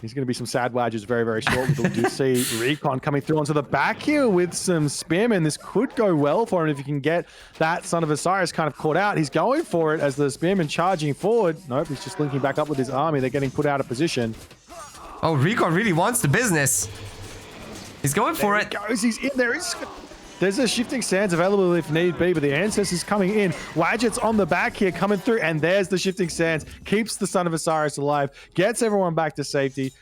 He's going to be some sad Wadgets very, very short. We do see Recon coming through onto the back here with some Spearmen. This could go well for him if he can get that Son of Osiris kind of caught out. He's going for it as the Spearmen charging forward. Nope, he's just linking back up with his army. They're getting put out of position. Oh, Recon really wants the business. He's going for it. There he goes. He's in there. There's a shifting sands available if need be, but the Ancestors coming in. Wadget's on the back here coming through, and there's the shifting sands. Keeps the Son of Osiris alive, gets everyone back to safety.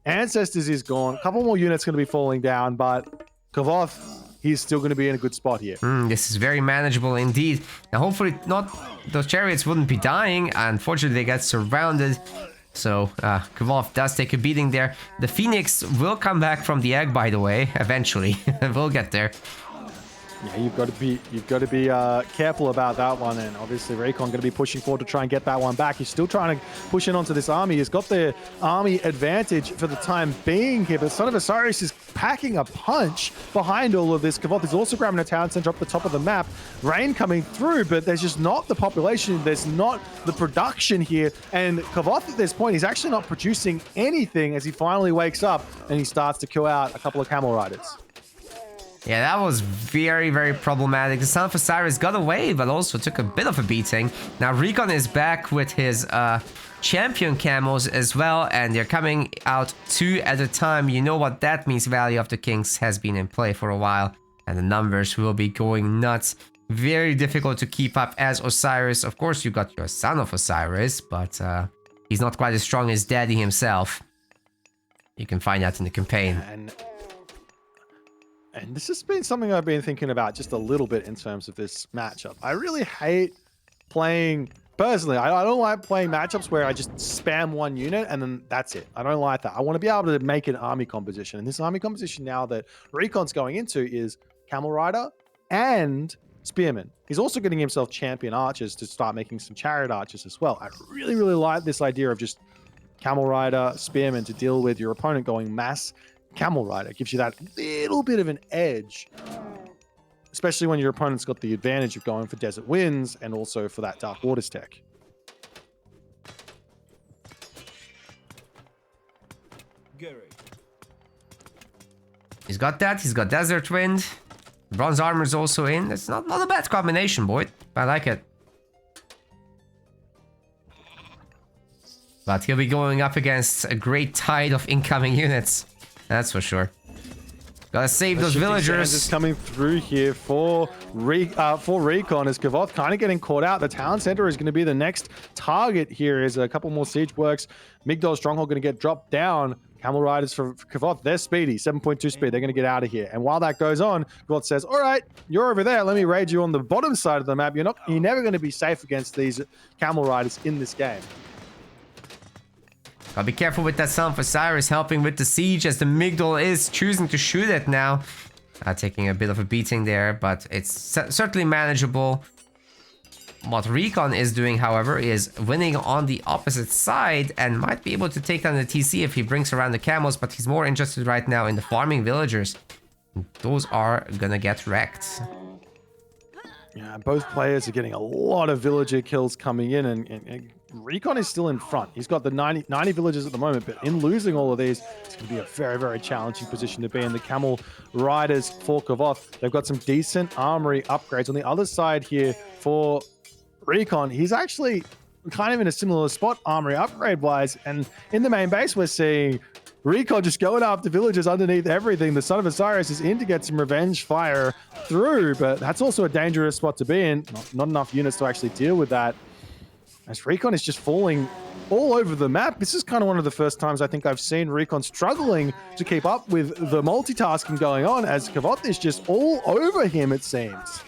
Ancestors is gone. A couple more units going to be falling down, but Kvoth, he's still going to be in a good spot here. This is very manageable indeed. Now, hopefully not, those chariots wouldn't be dying. Unfortunately, they get surrounded. So, Kvoth does take a beating there. The Phoenix will come back from the egg, by the way, eventually. We'll get there. Yeah, you've got to be careful about that one, and obviously Recon going to be pushing forward to try and get that one back. He's still trying to push in onto this army. He's got the army advantage for the time being here, but Son of Osiris is packing a punch behind all of this. Kvoth is also grabbing a town center up the top of the map. Rain coming through, but there's just not the population. There's not the production here, and Kvoth at this point, he's actually not producing anything as he finally wakes up and he starts to kill out a couple of Camel Riders. Yeah, that was very, very problematic. The Son of Osiris got away, but also took a bit of a beating. Now, Recon is back with his champion camels as well, and they're coming out 2 at a time. You know what that means. Valley of the Kings has been in play for a while, and the numbers will be going nuts. Very difficult to keep up as Osiris. Of course, you got your Son of Osiris, but he's not quite as strong as Daddy himself. You can find that in the campaign. And this has been something I've been thinking about just a little bit in terms of this matchup. I really hate playing, personally, I don't like playing matchups where I just spam one unit and then that's it. I don't like that. I want to be able to make an army composition. And this army composition now that Recon's going into is Camel Rider and Spearman. He's also getting himself champion archers to start making some chariot archers as well. I really, really like this idea of just Camel Rider, Spearman to deal with your opponent going mass Camel Rider. Gives you that little bit of an edge, especially when your opponent's got the advantage of going for Desert Winds and also for that Dark Waters tech. He's got that. He's got Desert Wind. Bronze Armor's also in. It's not a bad combination, boy. I like it. But he'll be going up against a great tide of incoming units. That's for sure. Gotta save those Shifting Sands villagers. is coming through here for Recon as Kvoth kind of getting caught out. The town center is going to be the next target here. Is a couple more siege works. Migdol Stronghold going to get dropped down. Camel Riders for Kvoth, they're speedy, 7.2 speed. They're going to get out of here. And while that goes on, Kvoth says, all right, you're over there. Let me raid you on the bottom side of the map. You're never going to be safe against these Camel Riders in this game. Gotta be careful with that Son of Osiris helping with the siege as the Migdol is choosing to shoot it now. Taking a bit of a beating there, but it's certainly manageable. What Recon is doing, however, is winning on the opposite side and might be able to take down the TC if he brings around the camels, but he's more interested right now in the farming villagers. Those are gonna get wrecked. Yeah, both players are getting a lot of villager kills coming in, and Recon is still in front. He's got the 90 villagers at the moment, but in losing all of these, it's going to be a very, very challenging position to be in. The Camel Riders for Kvoth, they've got some decent armory upgrades. On the other side here for Recon, he's actually kind of in a similar spot armory upgrade-wise, and in the main base, we're seeing Recon just going after villagers underneath everything. The Son of Osiris is in to get some revenge fire through, but that's also a dangerous spot to be in. Not enough units to actually deal with that. As Recon is just falling all over the map. This is kind of one of the first times I think I've seen Recon struggling to keep up with the multitasking going on, as Kvoth is just all over him, it seems.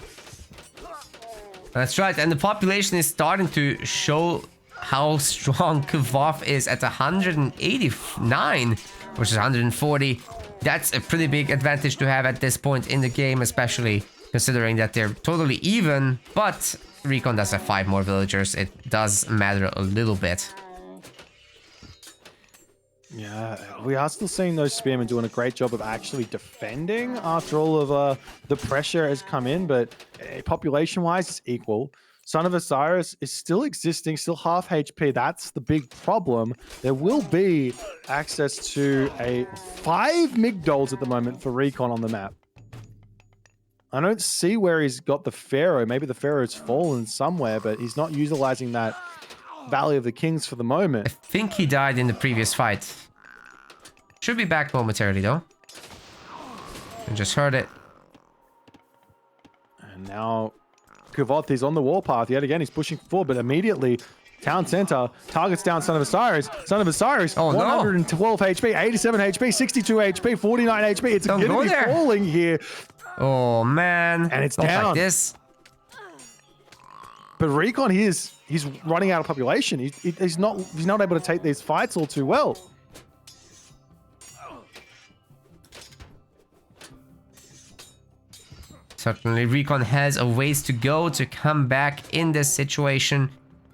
That's right, and the population is starting to show how strong Kvoth is at 189 versus 140. That's a pretty big advantage to have at this point in the game, especially considering that they're totally even, but Recon does have 5 more villagers. It does matter a little bit. Yeah, we are still seeing those spearmen doing a great job of actually defending after all of the pressure has come in, but population-wise, it's equal. Son of Osiris is still existing, still half HP. That's the big problem. There will be access to 5 Migdols at the moment for Recon on the map. I don't see where he's got the Pharaoh. Maybe the Pharaoh's fallen somewhere, but he's not utilizing that Valley of the Kings for the moment. I think he died in the previous fight. Should be back momentarily, though. I just heard it. And now Kvoth is on the warpath yet again. He's pushing forward, but immediately town center targets down Son of Osiris. Son of Osiris, oh, 112 no. HP, 87 HP, 62 HP, 49 HP. It's going to be falling here. Oh, man. And it's not down. Like this. But Recon, he's running out of population. He's not able to take these fights all too well. Certainly, Recon has a ways to go to come back in this situation,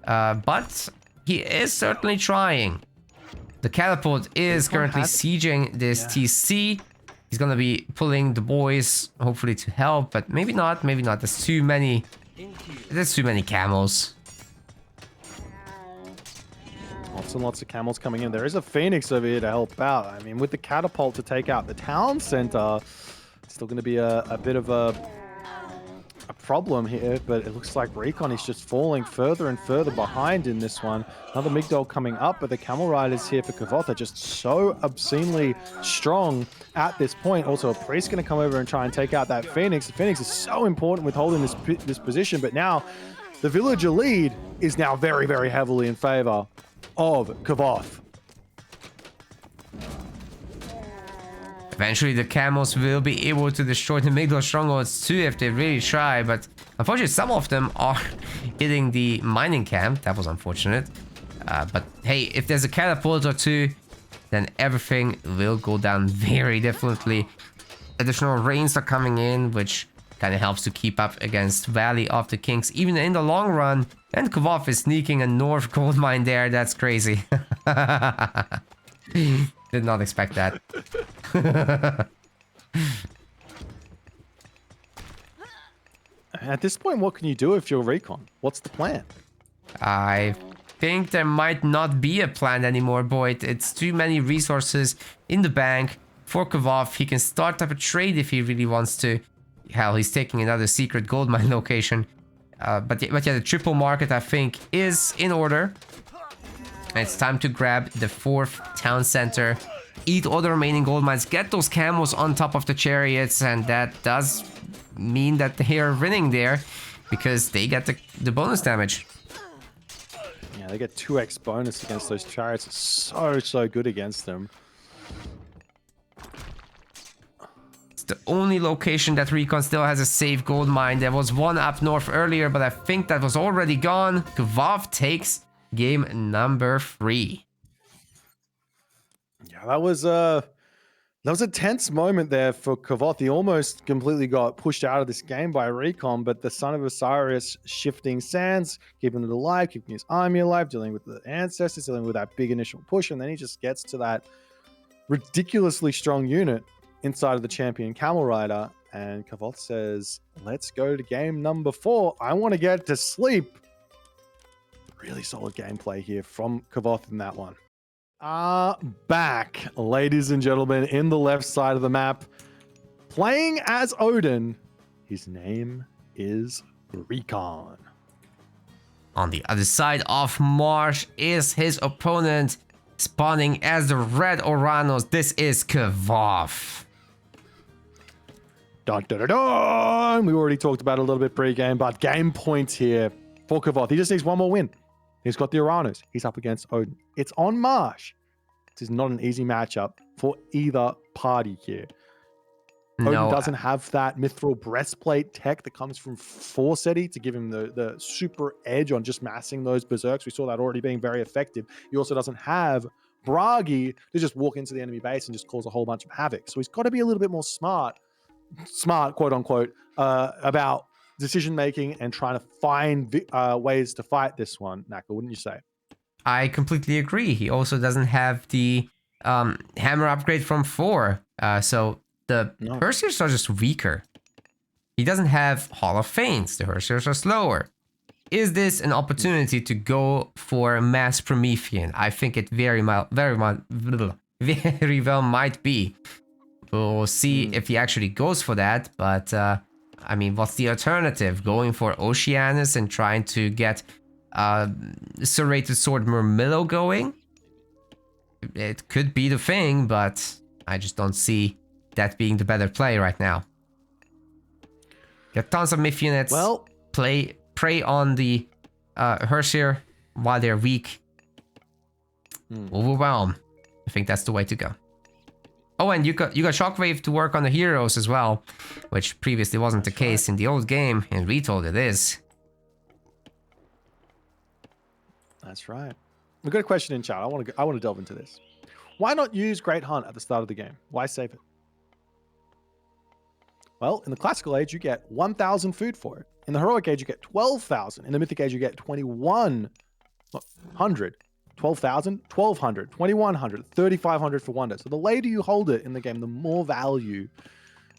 but he is certainly trying. The catapult is currently sieging this TC. He's gonna be pulling the boys, hopefully to help, but maybe not. Maybe not. There's too many. There's too many camels. Lots and lots of camels coming in. There is a Phoenix over here to help out. I mean, with the catapult to take out the town center, it's still going to be a bit of a problem here, but it looks like Recon is just falling further and further behind in this one. Another Migdol coming up, but the Camel Riders here for Kvoth are just so obscenely strong at this point. Also, a priest going to come over and try and take out that Phoenix. The Phoenix is so important with holding this position, but now the villager lead is now very, very heavily in favor of Kvoth. Eventually, the camels will be able to destroy the Migdol strongholds too if they really try, but unfortunately, some of them are hitting the mining camp. That was unfortunate. But hey, if there's a catapult or two, then everything will go down very differently. Additional rains are coming in, which kind of helps to keep up against Valley of the Kings, even in the long run. And Kvoth is sneaking a north gold mine there. That's crazy. Did not expect that. At this point, what can you do if you're Recon? What's the plan? I think there might not be a plan anymore, Boyd. It's too many resources in the bank for Kvoth. He can start up a trade if he really wants to. Hell, he's taking another secret gold mine location. But yeah, the triple market, I think, is in order. And it's time to grab the 4th town center. eat all the remaining gold mines, get those camels on top of the chariots, and that does mean that they are winning there because they get the bonus damage. Yeah, they get 2x bonus against those chariots. It's so good against them. It's the only location that Recon still has a safe gold mine. There was one up north earlier, but I think that was already gone. Kvoth takes game number 3. Yeah, that was a tense moment there for Kvoth. He almost completely got pushed out of this game by Recon, but the Son of Osiris shifting sands, keeping it alive, keeping his army alive, dealing with the ancestors, dealing with that big initial push, and then he just gets to that ridiculously strong unit inside of the champion Camel Rider, and Kvoth says, let's go to game number 4. I want to get to sleep. Really solid gameplay here from Kvoth in that one. Back, ladies and gentlemen, in the left side of the map, playing as Odin. His name is Recon. On the other side of Marsh is his opponent, spawning as the Red Oranos. This is Kvoth. Dun, dun, dun, dun. We already talked about it a little bit pre-game, but game points here for Kvoth. He just needs one more win. He's got the Oranos. He's up against Odin. It's on Marsh. This is not an easy matchup for either party here. Odin doesn't have that mithril breastplate tech that comes from Forseti to give him the super edge on just massing those berserks. We saw that already being very effective. He also doesn't have Bragi to just walk into the enemy base and just cause a whole bunch of havoc. So he's got to be a little bit more smart, quote unquote, about decision making and trying to find ways to fight this one. Naka, wouldn't you say? I completely agree. He also doesn't have the hammer upgrade from 4, so the Hersiers are just weaker. He doesn't have Hall of Fames. The Hersiers are slower. Is this an opportunity to go for Mass Promethean? I think it very well might be. We'll see if he actually goes for that, but I mean, what's the alternative? Going for Oceanus and trying to get Serrated Sword Murmillo going? It could be the thing, but I just don't see that being the better play right now. Got tons of Myth units. Well, prey on the Hersier while they're weak. Overwhelm. I think that's the way to go. Oh, and you got Shockwave to work on the heroes as well, which previously wasn't the case in the old game. In Retold it is. That's right. We've got a question in chat. I want to delve into this. Why not use Great Hunt at the start of the game? Why save it? Well, in the classical age, you get 1,000 food for it. In the heroic age, you get 12,000. In the mythic age, you get 2,100. 12,000, 1,200, 2,100, 3,500 for wonder. So the later you hold it in the game, the more value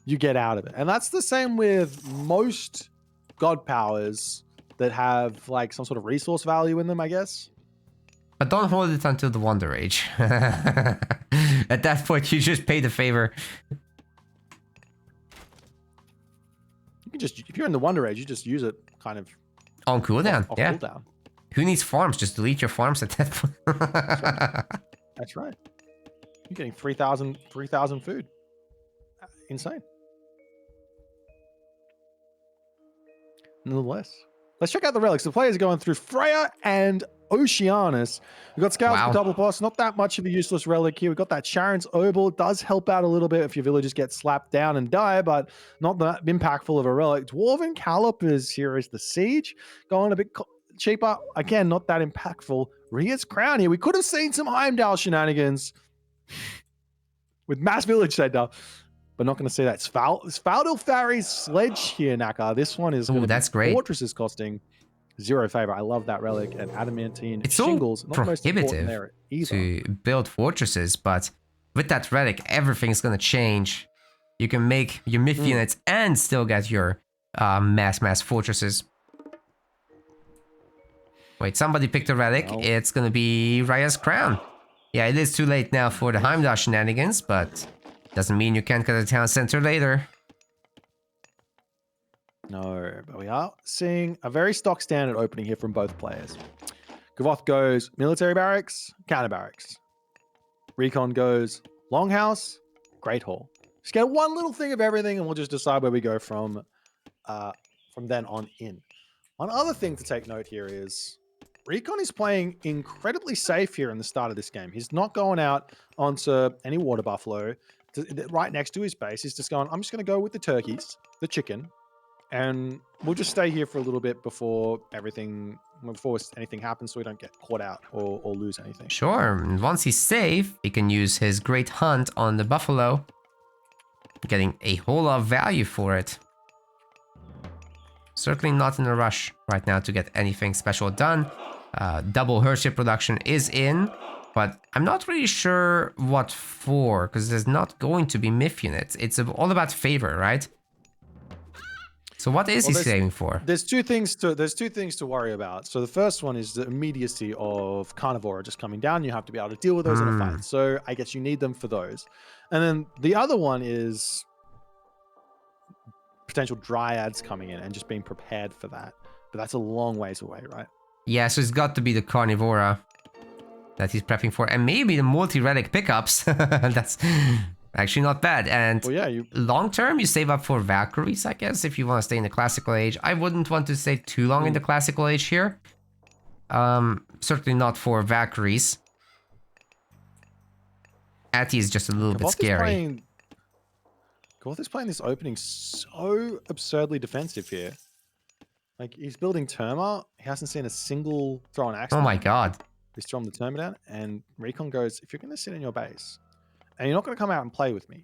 you get out of it. And that's the same with most god powers that have like some sort of resource value in them, I guess. But don't hold it until the Wonder Age. At that point, you just pay the favor. You can just, if you're in the Wonder Age, you just use it kind of on cooldown. Off yeah. Cooldown. Who needs farms? Just delete your farms at that point. That's right. You're getting 3,000 food. Insane. Nonetheless. Let's check out the relics. The players are going through Freya and Oceanus. We've got Scales for double boss. Not that much of a useless relic here. We've got that Sharon's Obel. It does help out a little bit if your villagers get slapped down and die, but not that impactful of a relic. Dwarven Calipers here is the Siege. Going a bit cheaper. Again, not that impactful. Rhea's Crown here. We could have seen some Heimdall shenanigans with Mass Village Center, but not going to see that. Svaldilfari's Sledge here, Naka. This one is that's great. Fortresses costing 0 favor. I love that relic. And adamantine it's shingles. So not the most important there either. To build fortresses, but with that relic, everything's going to change. You can make your myth units and still get your mass fortresses. Wait, somebody picked a relic. No. It's going to be Raya's Crown. Yeah, it is too late now for the Heimdall shenanigans, but doesn't mean you can't get a town center later. No, but we are seeing a very stock standard opening here from both players. Kvoth goes military barracks, counter barracks. Recon goes Longhouse, Great Hall. Just get one little thing of everything, and we'll just decide where we go from then on in. One other thing to take note here is Recon is playing incredibly safe here in the start of this game. He's not going out onto any water buffalo right next to his base. He's just going, I'm just going to go with the turkeys, the chicken, and we'll just stay here for a little bit before anything happens so we don't get caught out or lose anything. Sure, and once he's safe, he can use his great hunt on the buffalo, getting a whole lot of value for it. Certainly not in a rush right now to get anything special done. Double Hership production is in, but I'm not really sure what for, because there's not going to be myth units. It's all about favor, right? So what is he saving for? There's two things to worry about. So the first one is the immediacy of Carnivora just coming down. You have to be able to deal with those in a fight. So I guess you need them for those. And then the other one is potential dryads coming in and just being prepared for that. But that's a long ways away, right? Yeah, so it's got to be the Carnivora that he's prepping for, and maybe the multi-relic pickups. That's actually not bad. And well, yeah, long term, you save up for Valkyries, I guess, if you want to stay in the classical age. I wouldn't want to stay too long in the classical age here. Certainly not for Valkyries. Atty is just a little bit scary. Kvoth is playing this opening so absurdly defensive here. Like, he's building Terma. He hasn't seen a single throw an axe. Oh my god. He's throwing the Terma down, and Recon goes, if you're going to sit in your base, and you're not going to come out and play with me,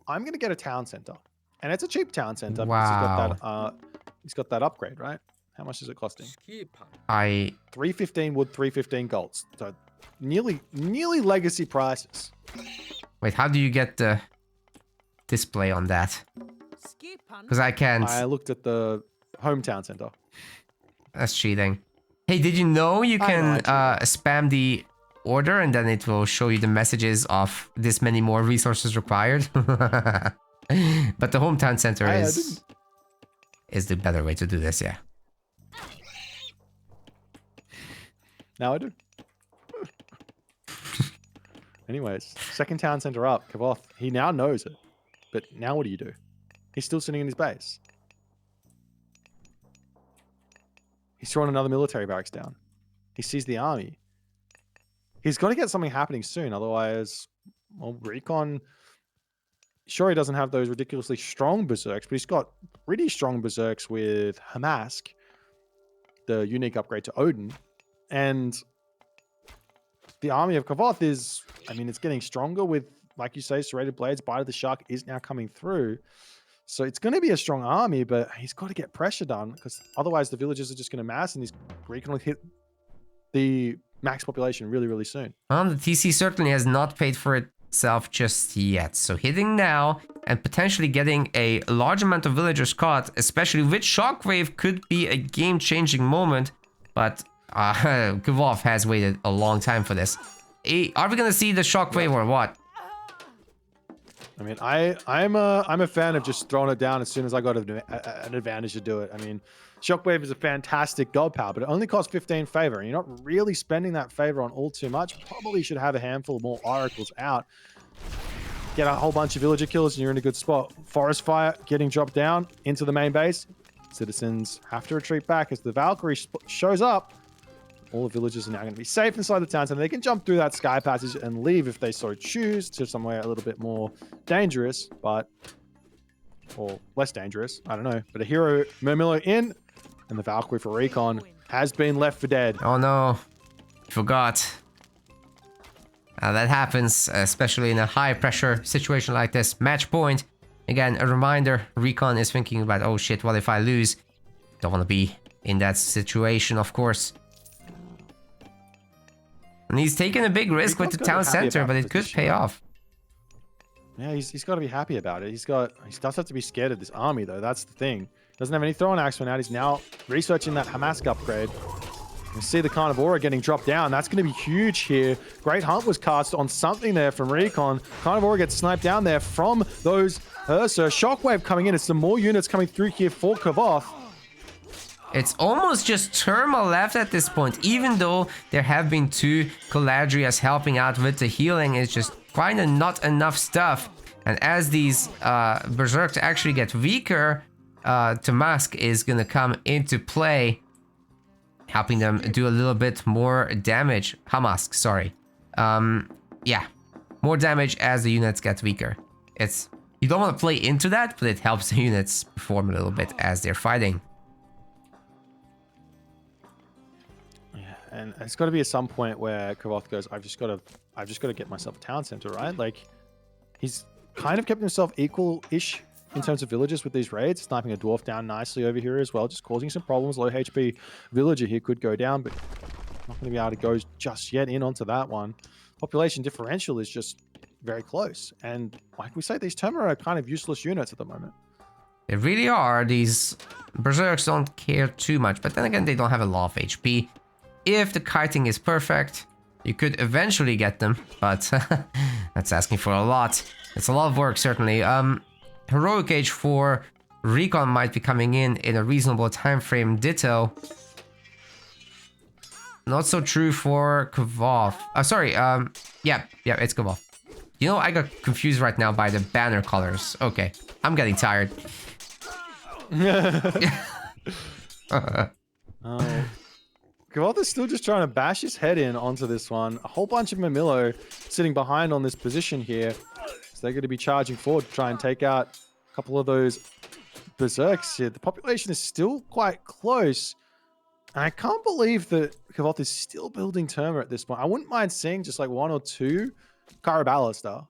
I'm going to get a town center. And it's a cheap town center. Wow. Because he's got that upgrade, right? How much is it costing? 315 wood, 315 golds. So nearly legacy prices. Wait, how do you get the display on that? Because I can't. I looked at the hometown center. That's cheating. Hey, did you know you can spam the order and then it will show you the messages of this many more resources required? But the hometown center is the better way to do this, yeah. Now I do. Anyways, second town center up, Kvoth. He now knows it. But now what do you do? He's still sitting in his base. He's throwing another military barracks down. He sees the army. He's got to get something happening soon. Otherwise, well, Recon... Sure, he doesn't have those ridiculously strong berserks, but he's got pretty strong berserks with Hamask, the unique upgrade to Odin. And the army of Kvoth is... I mean, it's getting stronger with, like you say, Serrated Blades. Bite of the Shark is now coming through. So it's going to be a strong army, but he's got to get pressure done, because otherwise the villagers are just going to mass, and he's Recon will hit the max population really, really soon. The TC certainly has not paid for itself just yet. So hitting now and potentially getting a large amount of villagers caught, especially with Shockwave, could be a game-changing moment. But Kvoth has waited a long time for this. Are we going to see the Shockwave or what? I mean, I'm a fan of just throwing it down as soon as I got an advantage to do it. I mean, Shockwave is a fantastic god power, but it only costs 15 favor, and you're not really spending that favor on all too much. Probably should have a handful more oracles out. Get a whole bunch of villager killers, and you're in a good spot. Forest Fire getting dropped down into the main base. Citizens have to retreat back as the Valkyrie shows up. All the villagers are now going to be safe inside the town center. They can jump through that sky passage and leave if they so choose to somewhere a little bit more dangerous, or less dangerous. I don't know. But a hero Murmillo in, and the Valkyrie for Recon has been left for dead. Oh no, forgot. That happens, especially in a high pressure situation like this. Match point. Again, a reminder, Recon is thinking about, oh shit, what if I lose? Don't want to be in that situation, of course. And he's taking a big risk with the town center, but it could pay off. Yeah, he's got to be happy about it. He does have to be scared of this army, though. That's the thing. Doesn't have any throwing axemen out. He's now researching that Hamask upgrade. You see the Carnivora getting dropped down. That's going to be huge here. Great Hunt was cast on something there from Recon. Carnivora gets sniped down there from those Ursa. Shockwave coming in. It's some more units coming through here for Kvoth. It's almost just Terma left at this point, even though there have been two Caladrias helping out with the healing. It's just kind of not enough stuff. And as these berserks actually get weaker, Tamask is gonna come into play, helping them do a little bit more damage. Hamask, sorry. Yeah, more damage as the units get weaker. You don't want to play into that, but it helps the units perform a little bit as they're fighting. Yeah, and it's got to be at some point where Kvoth goes, I've just got to get myself a town center, right? Like, he's kind of kept himself equal-ish in terms of villages with these raids, sniping a dwarf down nicely over here as well, just causing some problems. Low HP villager here could go down, but not going to be able to go just yet in onto that one. Population differential is just very close, and like we say, these Termera are kind of useless units at the moment. They really are. These berserks don't care too much, but then again, they don't have a lot of HP. If the kiting is perfect, you could eventually get them, but that's asking for a lot. It's a lot of work, certainly. Heroic Age for Recon might be coming in a reasonable time frame. Ditto. Not so true for Kvoth. Sorry, yeah, it's Kvoth. You know, I got confused right now by the banner colors. Okay, I'm getting tired. Kvoth is still just trying to bash his head in onto this one. A whole bunch of Mamillo sitting behind on this position here. So they're going to be charging forward to try and take out a couple of those berserks here. The population is still quite close. And I can't believe that Kvoth is still building Terma at this point. I wouldn't mind seeing just like 1 or 2 Karaballista.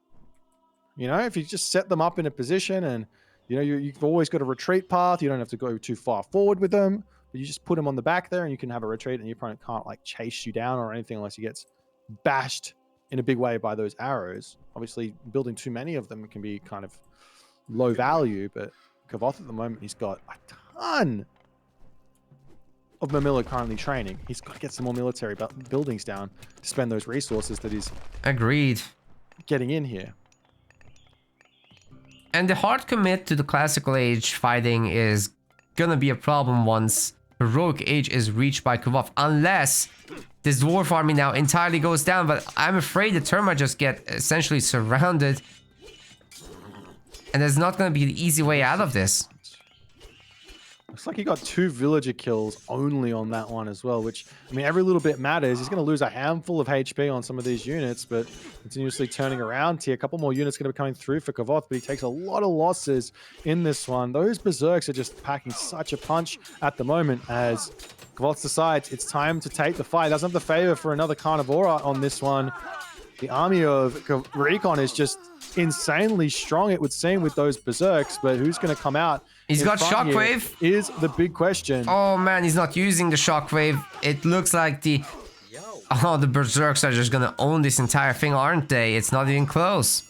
You know, if you just set them up in a position and, you know, you've always got a retreat path. You don't have to go too far forward with them. But you just put them on the back there and you can have a retreat and your opponent can't like chase you down or anything unless he gets bashed in a big way by those arrows. Obviously, building too many of them can be kind of low value, but Kvoth at the moment, he's got a ton of Mamillo currently training. He's got to get some more military buildings down to spend those resources that he's getting in here. And the hard commit to the classical age fighting is gonna be a problem once Heroic Age is reached by Kvoth, unless this dwarf army now entirely goes down. But I'm afraid the Terma just get essentially surrounded, and there's not gonna be an easy way out of this. Looks like he got 2 villager kills only on that one as well, which, I mean, every little bit matters. He's going to lose a handful of HP on some of these units, but continuously turning around here. A couple more units going to be coming through for Kvoth, but he takes a lot of losses in this one. Those berserks are just packing such a punch at the moment as Kvoth decides it's time to take the fight. Doesn't have the favor for another Carnivora on this one. The army of Recon is just insanely strong, it would seem, with those berserks, but who's going to come out? He's got Shockwave. Is the big question. Oh man, he's not using the Shockwave. It looks like the berserks are just gonna own this entire thing, aren't they? It's not even close.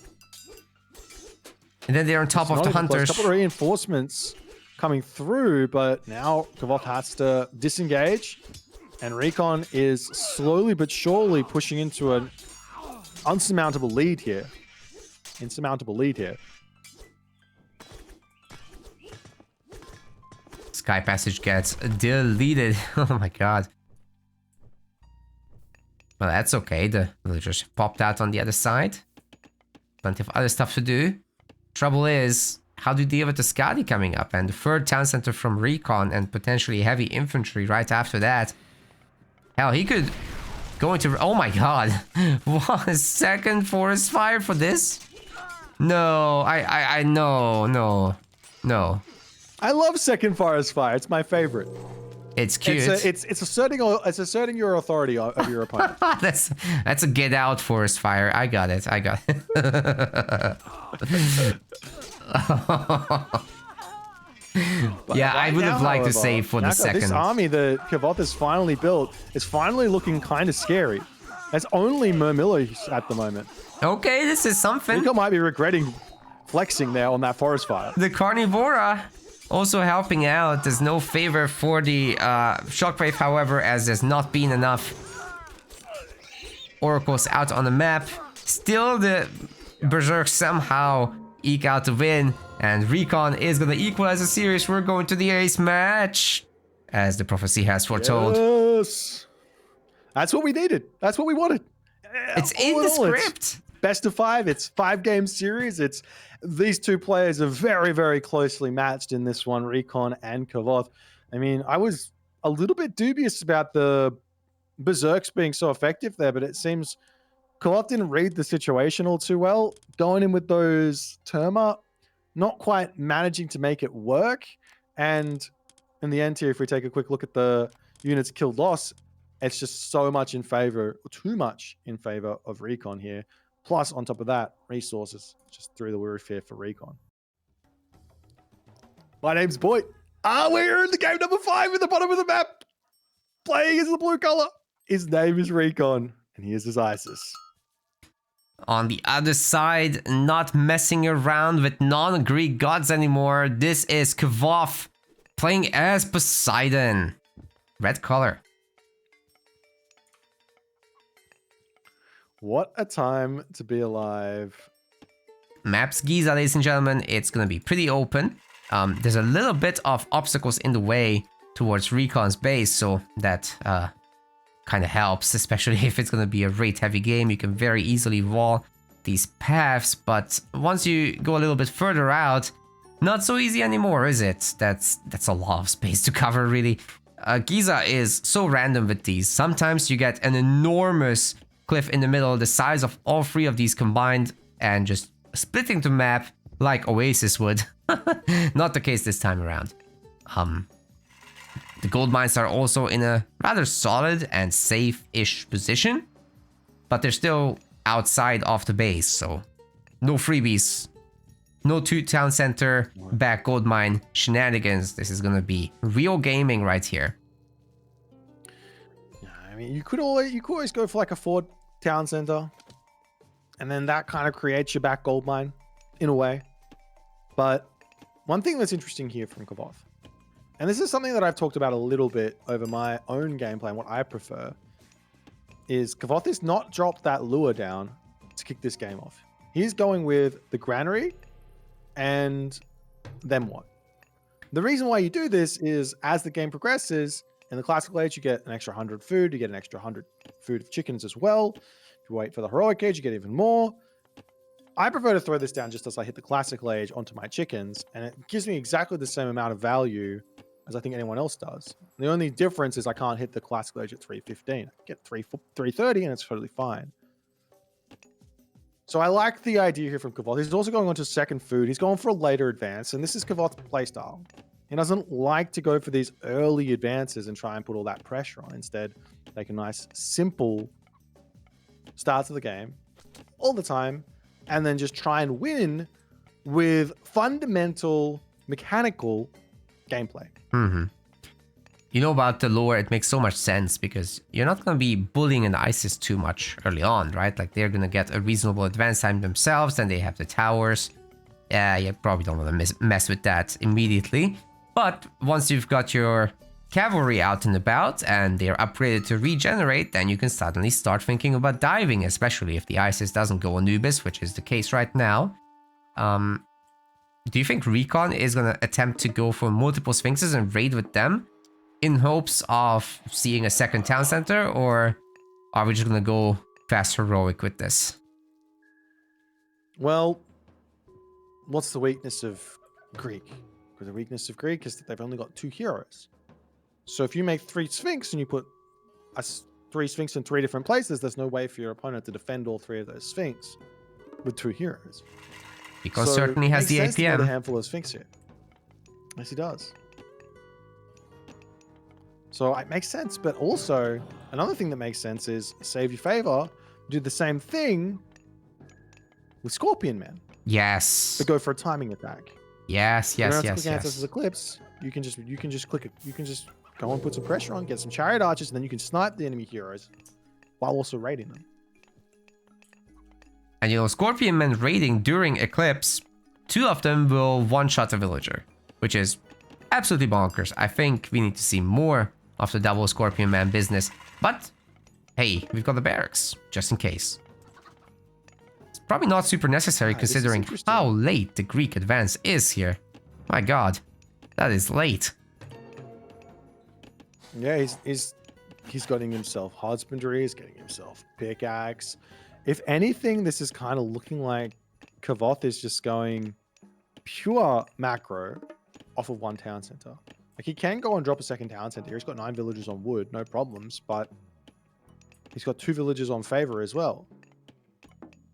And then they're on top of the hunters. A couple of reinforcements coming through, but now Kvoth has to disengage, and Recon is slowly but surely pushing into an insurmountable lead here. Sky Passage gets deleted. Oh my god. Well, that's okay. The villagers popped out on the other side. Plenty of other stuff to do. Trouble is, how do you deal with the Skadi coming up? And the 3rd town center from Recon and potentially heavy infantry right after that. Hell, he could go into... Oh my god. What, a 2nd forest fire for this? No, no. I love 2nd Forest Fire. It's my favorite. It's cute. It's asserting your authority of your opponent. that's a get out forest fire. I got it. Yeah, I would have liked to save for the 2nd. This army that Kvoth has finally built is finally looking kind of scary. There's only Murmillos at the moment. Okay, this is something. Rico might be regretting flexing there on that forest fire. The Carnivora also helping out. There's no favor for the Shockwave, however, as there's not been enough oracles out on the map. Still, the Berserk somehow eke out the win, and Recon is going to equalize the series. We're going to the ace match, as the prophecy has foretold. Yes! That's what we needed. That's what we wanted. It's in the script. best of 5. It's 5-game series. It's these two players are very, very closely matched in this one, Recon and Kvoth. I mean, I was a little bit dubious about the Berserks being so effective there, but it seems Kvoth didn't read the situation all too well. Going in with those Terma, not quite managing to make it work. And in the end here, if we take a quick look at the units killed loss, it's just so much in favor, too much in favor of Recon here. Plus, on top of that, resources just through the roof here for Recon. My name's Boy. We're in the game number 5 at the bottom of the map. Playing as the blue color. His name is Recon, and here's his Isis. On the other side, not messing around with non-Greek gods anymore. This is Kvoth playing as Poseidon. Red color. What a time to be alive. Maps Giza, ladies and gentlemen. It's going to be pretty open. There's a little bit of obstacles in the way towards Recon's base, so that kind of helps, especially if it's going to be a rate-heavy game. You can very easily wall these paths, but once you go a little bit further out, not so easy anymore, is it? That's a lot of space to cover, really. Giza is so random with these. Sometimes you get an enormous cliff in the middle, the size of all 3 of these combined, and just splitting the map like Oasis would. Not the case this time around. The gold mines are also in a rather solid and safe-ish position, but they're still outside of the base, so no freebies, no 2 town center back gold mine shenanigans. This is gonna be real gaming right here. Yeah, I mean, you could always go for like a 4 town center, and then that kind of creates your back gold mine in a way. But one thing that's interesting here from Kvoth, and this is something that I've talked about a little bit over my own gameplay and what I prefer, is Kvoth has not dropped that lure down to kick this game off. He's going with the granary and then what? The reason why you do this is as the game progresses, in the classical age, you get an extra 100 food, you get an extra 100 food of chickens as well. If you wait for the heroic age, you get even more. I prefer to throw this down just as I hit the classical age onto my chickens, and it gives me exactly the same amount of value as I think anyone else does. The only difference is I can't hit the classical age at 315. I get 330 and it's totally fine. So I like the idea here from Kvoth. He's also going on to second food. He's going for a later advance, and this is Kvoth's playstyle. He doesn't like to go for these early advances and try and put all that pressure on. Instead, take a nice, simple start to the game all the time, and then just try and win with fundamental mechanical gameplay. Mm-hmm. You know, about the lore, it makes so much sense because you're not going to be bullying an ISIS too much early on, right? Like, they're going to get a reasonable advance time themselves, then they have the towers. Yeah, you probably don't want to mess with that immediately. But once you've got your cavalry out and about and they're upgraded to regenerate, then you can suddenly start thinking about diving, especially if the ISIS doesn't go Anubis, which is the case right now. Do you think Recon is going to attempt to go for multiple Sphinxes and raid with them in hopes of seeing a second town center, or are we just going to go fast heroic with this? Well, what's the weakness of Greek? Because the weakness of Greek is that they've only got 2 heroes. So if you make 3 Sphinx and you put 3 Sphinx in 3 different places, there's no way for your opponent to defend all 3 of those Sphinx with 2 heroes. Because so certainly has the APM. A handful of Sphinx here. Yes, he does. So it makes sense, but also another thing that makes sense is save your favor, do the same thing with Scorpion Man. Yes. But go for a timing attack. Yes. You don't have to click Ancestors Eclipse. You can just click it. You can just go and put some pressure on, get some Chariot Archers, and then you can snipe the enemy heroes while also raiding them. And you know, Scorpion Men raiding during Eclipse, 2 of them will one-shot a villager, which is absolutely bonkers. I think we need to see more of the double Scorpion Man business. But, hey, we've got the barracks, just in case. It's probably not super necessary considering how late the Greek advance is here. My god, that is late. Yeah, he's getting himself husbandry, he's getting himself pickaxe. If anything, this is kind of looking like Kvoth is just going pure macro off of one town center. Like, he can go and drop a second town center here. He's got 9 villagers on wood, no problems, but he's got 2 villagers on favor as well.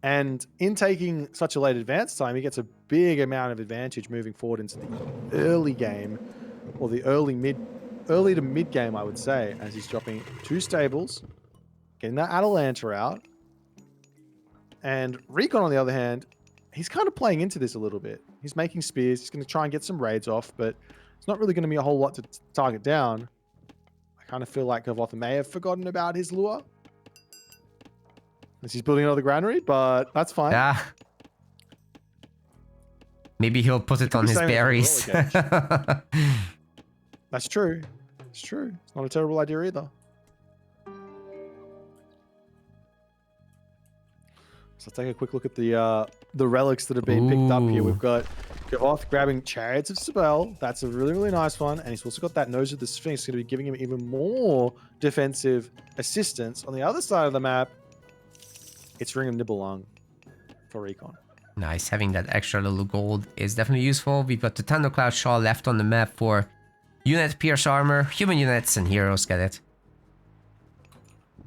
And in taking such a late advance time, he gets a big amount of advantage moving forward into the early game, or the early to mid game, I would say, as he's dropping 2 stables, getting that Atalanta out. And Recon, on the other hand, he's kind of playing into this a little bit. He's making spears. He's going to try and get some raids off, but it's not really going to be a whole lot to target down. I kind of feel like Kvoth may have forgotten about his lure, as he's building another granary, but that's fine. Yeah. Maybe he'll put it on his berries. That's true. It's true. It's not a terrible idea either. So let's take a quick look at the relics that have been picked up here. We've got Kvoth grabbing Chariots of Spell. That's a really, really nice one. And he's also got that Nose of the Sphinx. It's going to be giving him even more defensive assistance. On the other side of the map, it's Ring of Nibelung for Recon. Nice. Having that extra little gold is definitely useful. We've got the Thundercloud Shaw left on the map for unit pierce armor. Human units and heroes get it.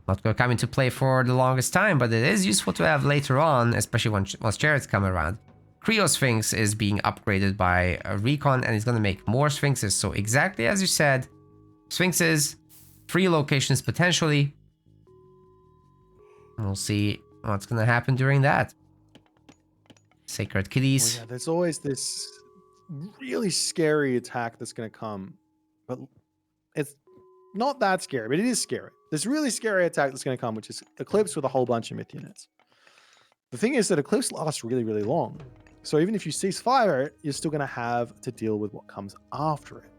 Not going to come into play for the longest time, but it is useful to have later on, especially once chariots come around. Creo Sphinx is being upgraded by Recon, and it's going to make more Sphinxes. So exactly as you said, Sphinxes, 3 locations potentially. We'll see what's going to happen during that. Sacred Kitties. Oh, yeah, there's always this really scary attack that's going to come, but it's not that scary, but it is scary. This really scary attack that's going to come, which is Eclipse with a whole bunch of myth units. The thing is that Eclipse lasts really, really long. So even if you cease fire, you're still going to have to deal with what comes after it.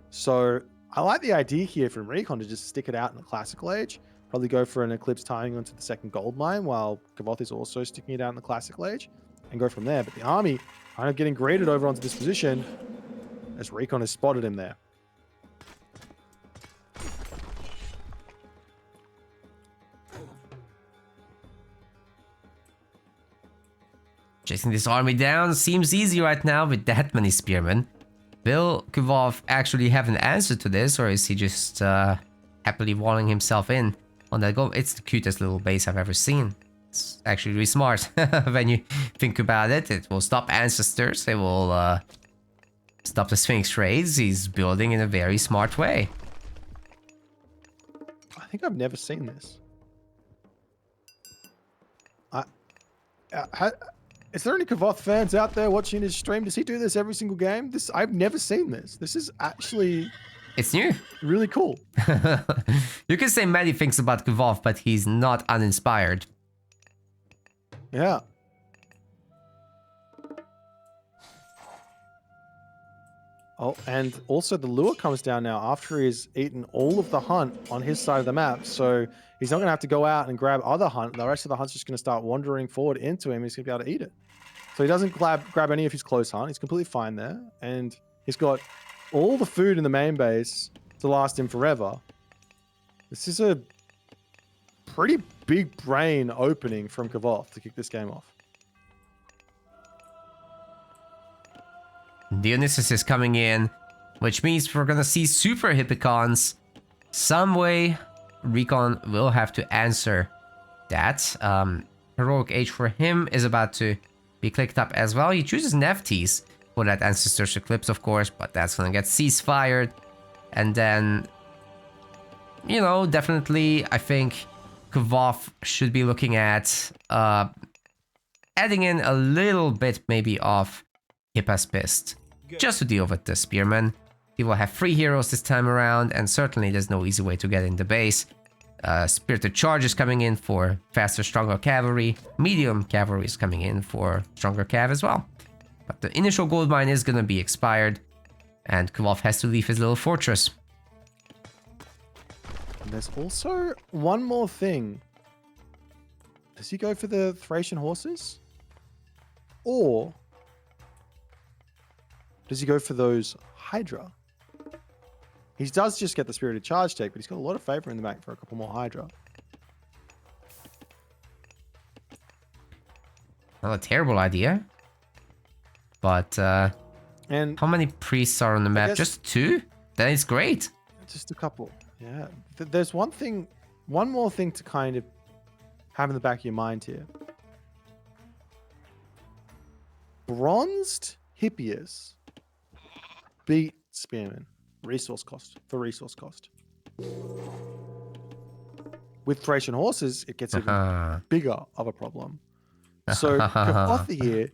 So I like the idea here from Recon to just stick it out in the Classical Age. Probably go for an Eclipse tying onto the second gold mine, while Kvoth is also sticking it out in the Classical Age, and go from there. But the army kind of getting graded over onto this position as Recon has spotted him there. Chasing this army down seems easy right now with that many spearmen. Will Kvoth actually have an answer to this, or is he just happily walling himself in on that goal? It's the cutest little base I've ever seen. It's actually really smart when you think about it. It will stop ancestors. It will stop the Sphinx raids. He's building in a very smart way. I think I've never seen this. Is there any Kvoth fans out there watching his stream? Does he do this every single game? I've never seen this. This is actually... It's new. Really cool. You can say many things about Kvoth, but he's not uninspired. Yeah. Oh, and also the lure comes down now after he's eaten all of the hunt on his side of the map. So he's not going to have to go out and grab other hunt. The rest of the hunt's just going to start wandering forward into him. He's going to be able to eat it. So he doesn't grab any of his close hunt. He's completely fine there. And he's got all the food in the main base to last him forever. This is a pretty big brain opening from Kvoth to kick this game off. Dionysus is coming in, which means we're gonna see super Hippicons. Some way, Recon will have to answer that. Heroic Age for him is about to be clicked up as well. He chooses Nephthys for that Ancestor's Eclipse, of course, but that's gonna get cease-fired. And then, you know, definitely, I think Kvoth should be looking at adding in a little bit, maybe, of Hippa's Fist, just to deal with the Spearmen. He will have 3 heroes this time around, and certainly there's no easy way to get in the base. Spirited Charge is coming in for faster, stronger cavalry. Medium cavalry is coming in for stronger cav as well. But the initial gold mine is going to be expired, and Kvoth has to leave his little fortress. And there's also one more thing. Does he go for the Thracian horses? Or does he go for those Hydra? He does just get the Spirited Charge take, but he's got a lot of favor in the back for a couple more Hydra. Not a terrible idea. But And how many priests are on the map? Just 2? Then it's great. Just a couple. Yeah. There's one more thing to kind of have in the back of your mind here. Bronzed Hippias beat Spearmen. Resource cost. With Thracian horses, it gets even bigger of a problem. So Kvoth here,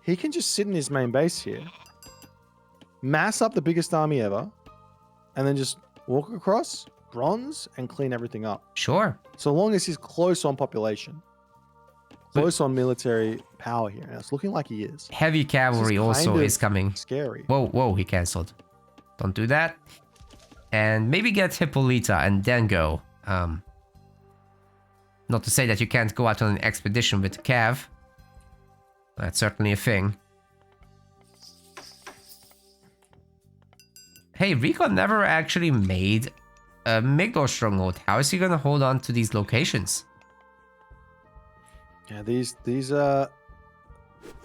he can just sit in his main base here, mass up the biggest army ever, and then just walk across, bronze, and clean everything up. Sure. So long as he's close on population. Close on military power here. And it's looking like he is. Heavy cavalry also is coming. Scary. Whoa, he cancelled. Don't do that. And maybe get Hippolyta and then go. Not to say that you can't go out on an expedition with Cav. That's certainly a thing. Hey, Recon never actually made a Migdor stronghold. How is he gonna hold on to these locations? Yeah, these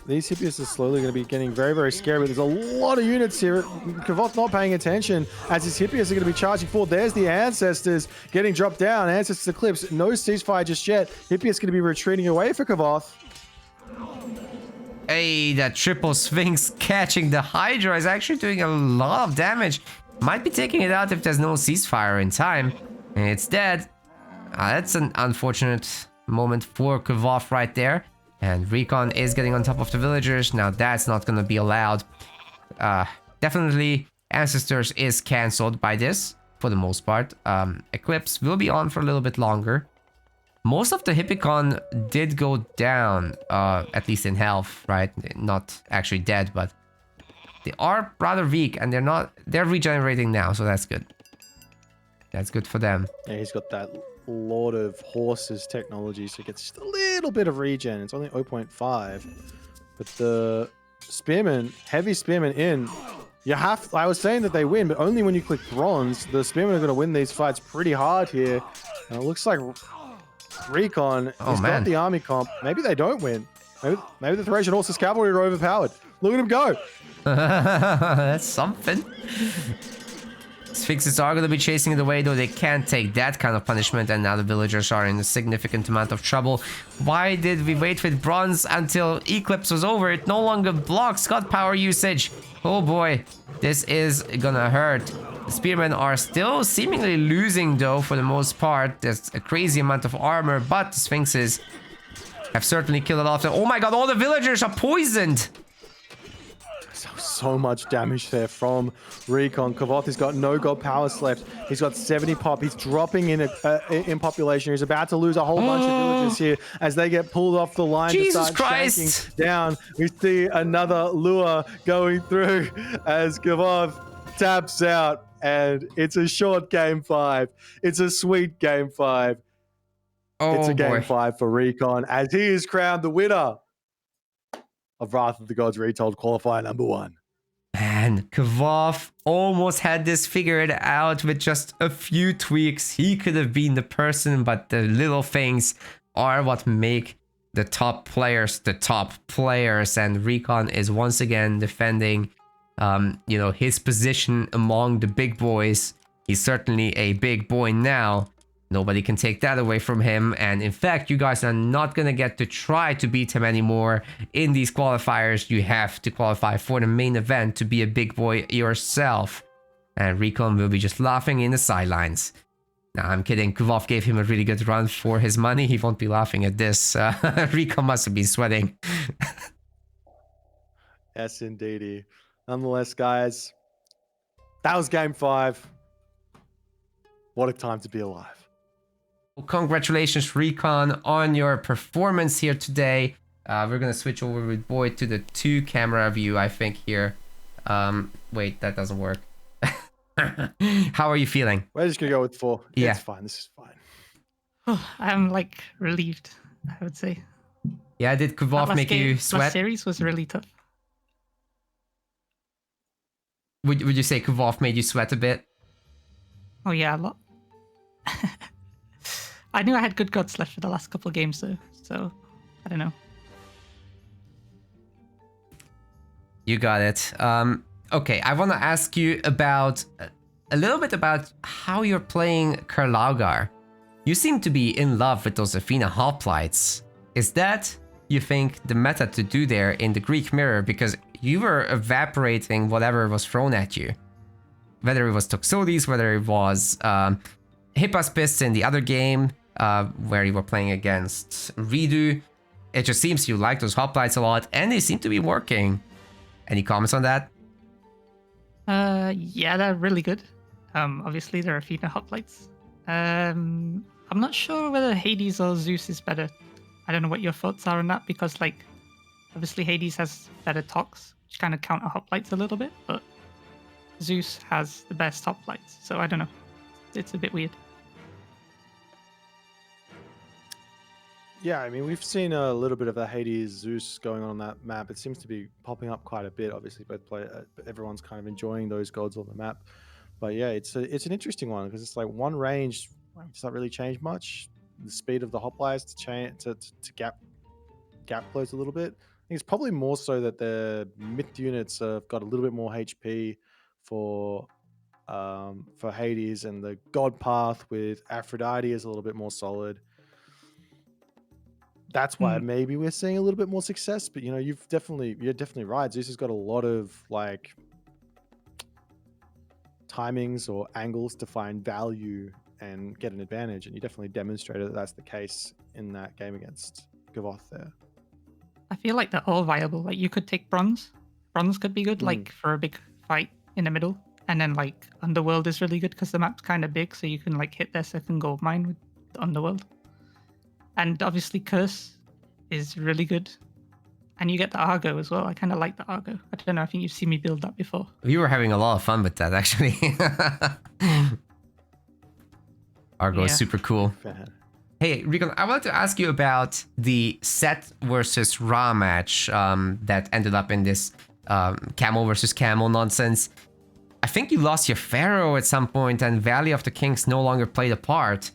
Hippias are slowly going to be getting very, very scary, but there's a lot of units here. Kvoth not paying attention as his Hippias are going to be charging forward. There's the Ancestors getting dropped down. Ancestors Eclipse, no ceasefire just yet. Hippias going to be retreating away for Kvoth. Hey, that triple Sphinx catching the Hydra is actually doing a lot of damage. Might be taking it out if there's no ceasefire in time. And it's dead. That's an unfortunate moment for Kvoth right there. And Recon is getting on top of the villagers. Now that's not going to be allowed. Definitely Ancestors is cancelled by this for the most part. Eclipse will be on for a little bit longer. Most of the Hippicon did go down, at least in health, right? Not actually dead, but they are rather weak and they're regenerating now, so that's good. That's good for them. Yeah, he's got that Lord of Horses technology, so he gets just a little bit of regen. It's only 0.5. But the Spearmen, heavy Spearmen in, I was saying that they win, but only when you click bronze. The Spearmen are going to win these fights pretty hard here. And it looks like Recon has got the army comp. Maybe they don't win. Maybe the Thracian Horses cavalry are overpowered. Look at him go. That's something. Sphinxes are going to be chasing it away, though they can't take that kind of punishment, and now the villagers are in a significant amount of trouble. Why did we wait with bronze until Eclipse was over? It no longer blocks god power usage. Oh boy, this is gonna hurt. The spearmen are still seemingly losing, though, for the most part. There's a crazy amount of armor, but the Sphinxes have certainly killed it off. Oh my god, all the villagers are poisoned! So much damage there from Recon. Kvoth has got no god powers left. He's got 70 pop. He's dropping in population. He's about to lose a whole bunch of villagers here as they get pulled off the line. Jesus to start Christ! shanking down. We see another lure going through as Kvoth taps out, and it's a short game 5. It's a sweet game 5. It's a game 5 for Recon as he is crowned the winner of Wrath of the Gods Retold Qualifier number 1. Man, Kvoth almost had this figured out with just a few tweaks. He could have been the person, but the little things are what make the top players the top players. And Recon is once again defending, his position among the big boys. He's certainly a big boy now. Nobody can take that away from him, and in fact, you guys are not gonna get to try to beat him anymore in these qualifiers. You have to qualify for the main event to be a big boy yourself. And Recon will be just laughing in the sidelines. Nah, I'm kidding. Kvoth gave him a really good run for his money. He won't be laughing at this. Recon must have been sweating. Yes, indeedy. Nonetheless, guys, that was game 5. What a time to be alive. Well, congratulations, Recon, on your performance here today. We're going to switch over with Boyd to the 2 camera view, I think, here. Wait, that doesn't work. How are you feeling? We're just going to go with 4. Yeah. It's fine. This is fine. Oh, I'm like relieved, I would say. Yeah, did Kvoth make you sweat? Last series was really tough. Would you say Kvoth made you sweat a bit? Oh yeah, a lot. I knew I had good gods left for the last couple of games though, so I don't know. You got it. Okay, I want to ask you about a little bit about how you're playing Karlaugar. You seem to be in love with those Athena hoplites. Is that, you think, the meta to do there in the Greek mirror? Because you were evaporating whatever was thrown at you. Whether it was Toxotes, whether it was Hippaspis in the other game, where you were playing against Redo. It just seems you like those hoplites a lot, and they seem to be working. Any comments on that? Yeah, they're really good. Obviously, they're Athena hoplites. I'm not sure whether Hades or Zeus is better. I don't know what your thoughts are on that, because, like, obviously Hades has better tox, which kind of counter hoplites a little bit, but Zeus has the best hoplites, so I don't know. It's a bit weird. Yeah, I mean, we've seen a little bit of the Hades Zeus going on that map. It seems to be popping up quite a bit. Obviously, everyone's kind of enjoying those gods on the map. But yeah, it's an interesting one because it's like one range does not really change much. The speed of the hoplites to change to gap close a little bit. I think it's probably more so that the myth units have got a little bit more HP for Hades, and the god path with Aphrodite is a little bit more solid. That's why maybe we're seeing a little bit more success. But you're definitely right. Zeus has got a lot of like timings or angles to find value and get an advantage, and you definitely demonstrated that that's the case in that game against Kvoth there. I feel like they're all viable. Like, you could take bronze. Bronze could be good, like for a big fight in the middle, and then like Underworld is really good because the map's kind of big, so you can like hit their second gold mine with the Underworld. And obviously Curse is really good. And you get the Argo as well. I kind of like the Argo. I don't know, I think you've seen me build that before. We were having a lot of fun with that, actually. Argo is super cool. Hey, Recon, I wanted to ask you about the Set versus Ra match that ended up in this Camel versus Camel nonsense. I think you lost your Pharaoh at some point, and Valley of the Kings no longer played a part.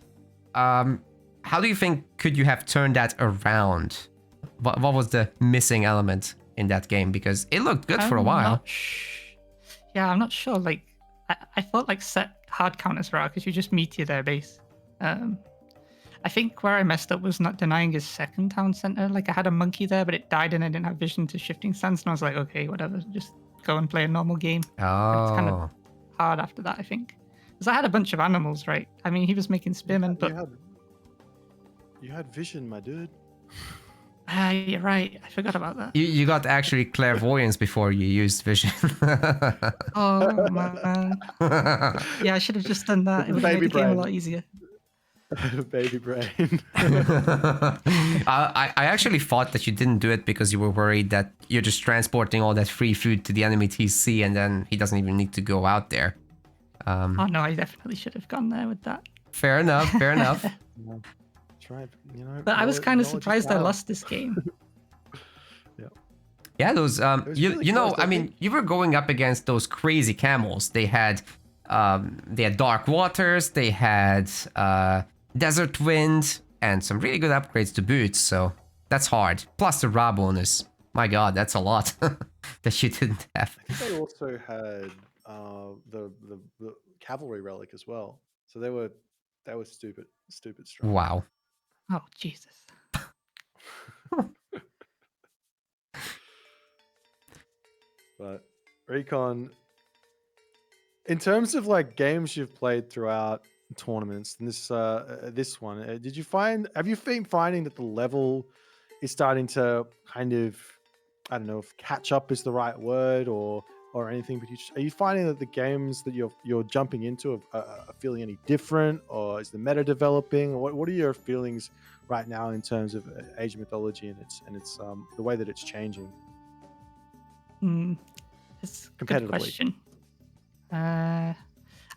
How do you think could you have turned that around? What was the missing element in that game? Because it looked good for a while. Yeah, I'm not sure. Like, I thought like Set hard counters Ra because you just meteor their base. I think where I messed up was not denying his second town center. Like, I had a monkey there, but it died and I didn't have vision to shifting sands. And I was like, okay, whatever, just go and play a normal game. Oh. It's kind of hard after that, I think. Because I had a bunch of animals, right? I mean, he was making spearmen, but... You had vision, my dude. You're right. I forgot about that. You got actually clairvoyance before you used vision. Oh, man. Yeah, I should have just done that. It would have made the game a lot easier. Baby brain. I actually thought that you didn't do it because you were worried that you're just transporting all that free food to the enemy TC and then he doesn't even need to go out there. Oh no, I definitely should have gone there with that. Fair enough, fair enough. That's right. But I was kind of surprised I lost this game. Yeah, those really I mean, you were going up against those crazy camels. They had Dark Waters, they had Desert Wind, and some really good upgrades to boots, so that's hard. Plus the Ra bonus. My god, that's a lot that you didn't have. I think they also had the cavalry relic as well. So they were stupid strong. Wow. Oh Jesus. But Recon, in terms of like games you've played throughout tournaments, and this one, have you been finding that the level is starting to kind of, I don't know if catch up is the right word or anything, but are you finding that the games that you're jumping into are feeling any different, or is the meta developing? What are your feelings right now in terms of Age of Mythology and its the way that it's changing? It's a good question. I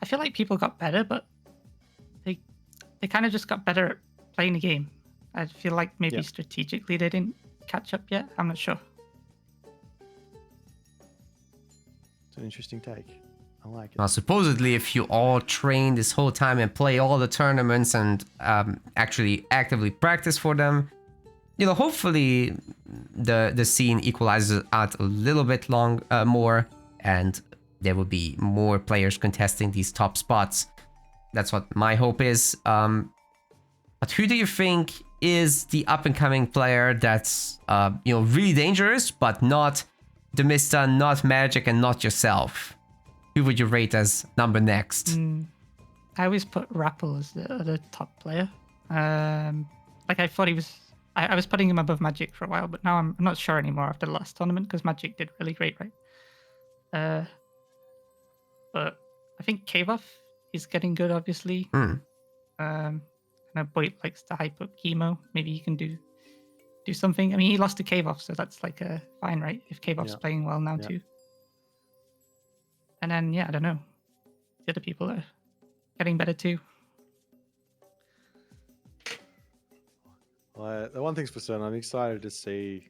feel like people got better, but they kind of just got better at playing the game. I feel like maybe strategically they didn't catch up yet. I'm not sure. It's an interesting take. I like it. Well, supposedly, if you all train this whole time and play all the tournaments and actually actively practice for them, you know, hopefully the scene equalizes out a little bit more, and there will be more players contesting these top spots. That's what my hope is. But who do you think is the up-and-coming player that's, you know, really dangerous, but not Demista, not Magic, and not yourself? Who would you rate as number next? I always put Rappel as the top player. Like I thought he was. I was putting him above Magic for a while, but now I'm not sure anymore after the last tournament because Magic did really great, right? But I think Kvoth is getting good, obviously. I know Boyd likes to hype up Chemo. Maybe he can do something. I mean, he lost to Kvoth, so that's like fine, right? If Kvoth's playing well now too. And then I don't know. The other people are getting better too. Well, the one thing's for certain, I'm excited to see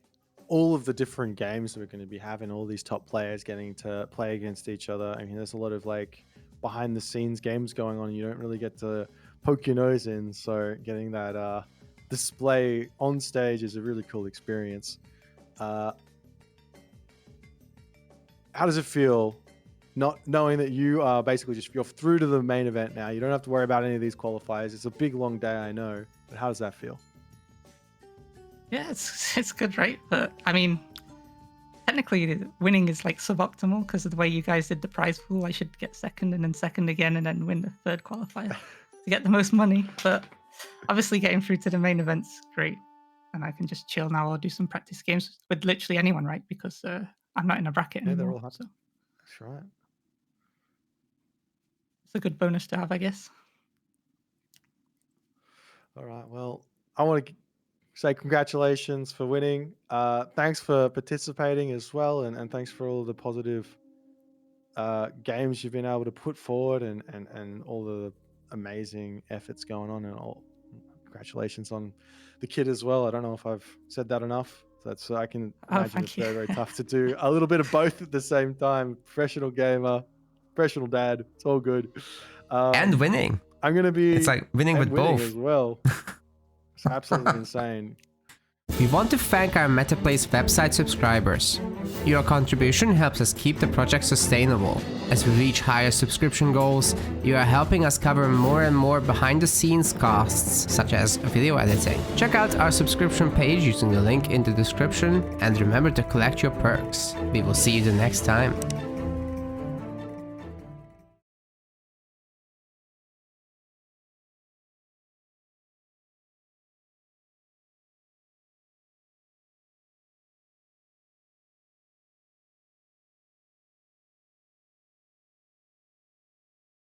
all of the different games that we're going to be having, all these top players getting to play against each other. I mean, there's a lot of like behind the scenes games going on. You don't really get to poke your nose in. So getting that display on stage is a really cool experience. How does it feel not knowing that you are basically you're through to the main event now? You don't have to worry about any of these qualifiers. It's a big, long day, I know. But how does that feel? Yeah, it's good, right? But I mean, technically, winning is like suboptimal because of the way you guys did the prize pool. I should get second and then second again and then win the third qualifier to get the most money. But obviously, getting through to the main event's great, and I can just chill now or do some practice games with literally anyone, right? Because I'm not in a bracket anymore. They're all happy. So that's right. It's a good bonus to have, I guess. All right. Well, I want to say congratulations for winning. Thanks for participating as well, and thanks for all the positive games you've been able to put forward, and all the amazing efforts going on, and all. Congratulations on the kid as well. I don't know if I've said that enough. That's I can imagine it's very, very tough to do a little bit of both at the same time. Professional gamer, professional dad. It's all good. And winning. I'm gonna be. It's like winning with both as well. It's absolutely insane. We want to thank our MetaPlace website subscribers. Your contribution helps us keep the project sustainable. As we reach higher subscription goals, you are helping us cover more and more behind-the-scenes costs, such as video editing. Check out our subscription page using the link in the description, and remember to collect your perks. We will see you the next time.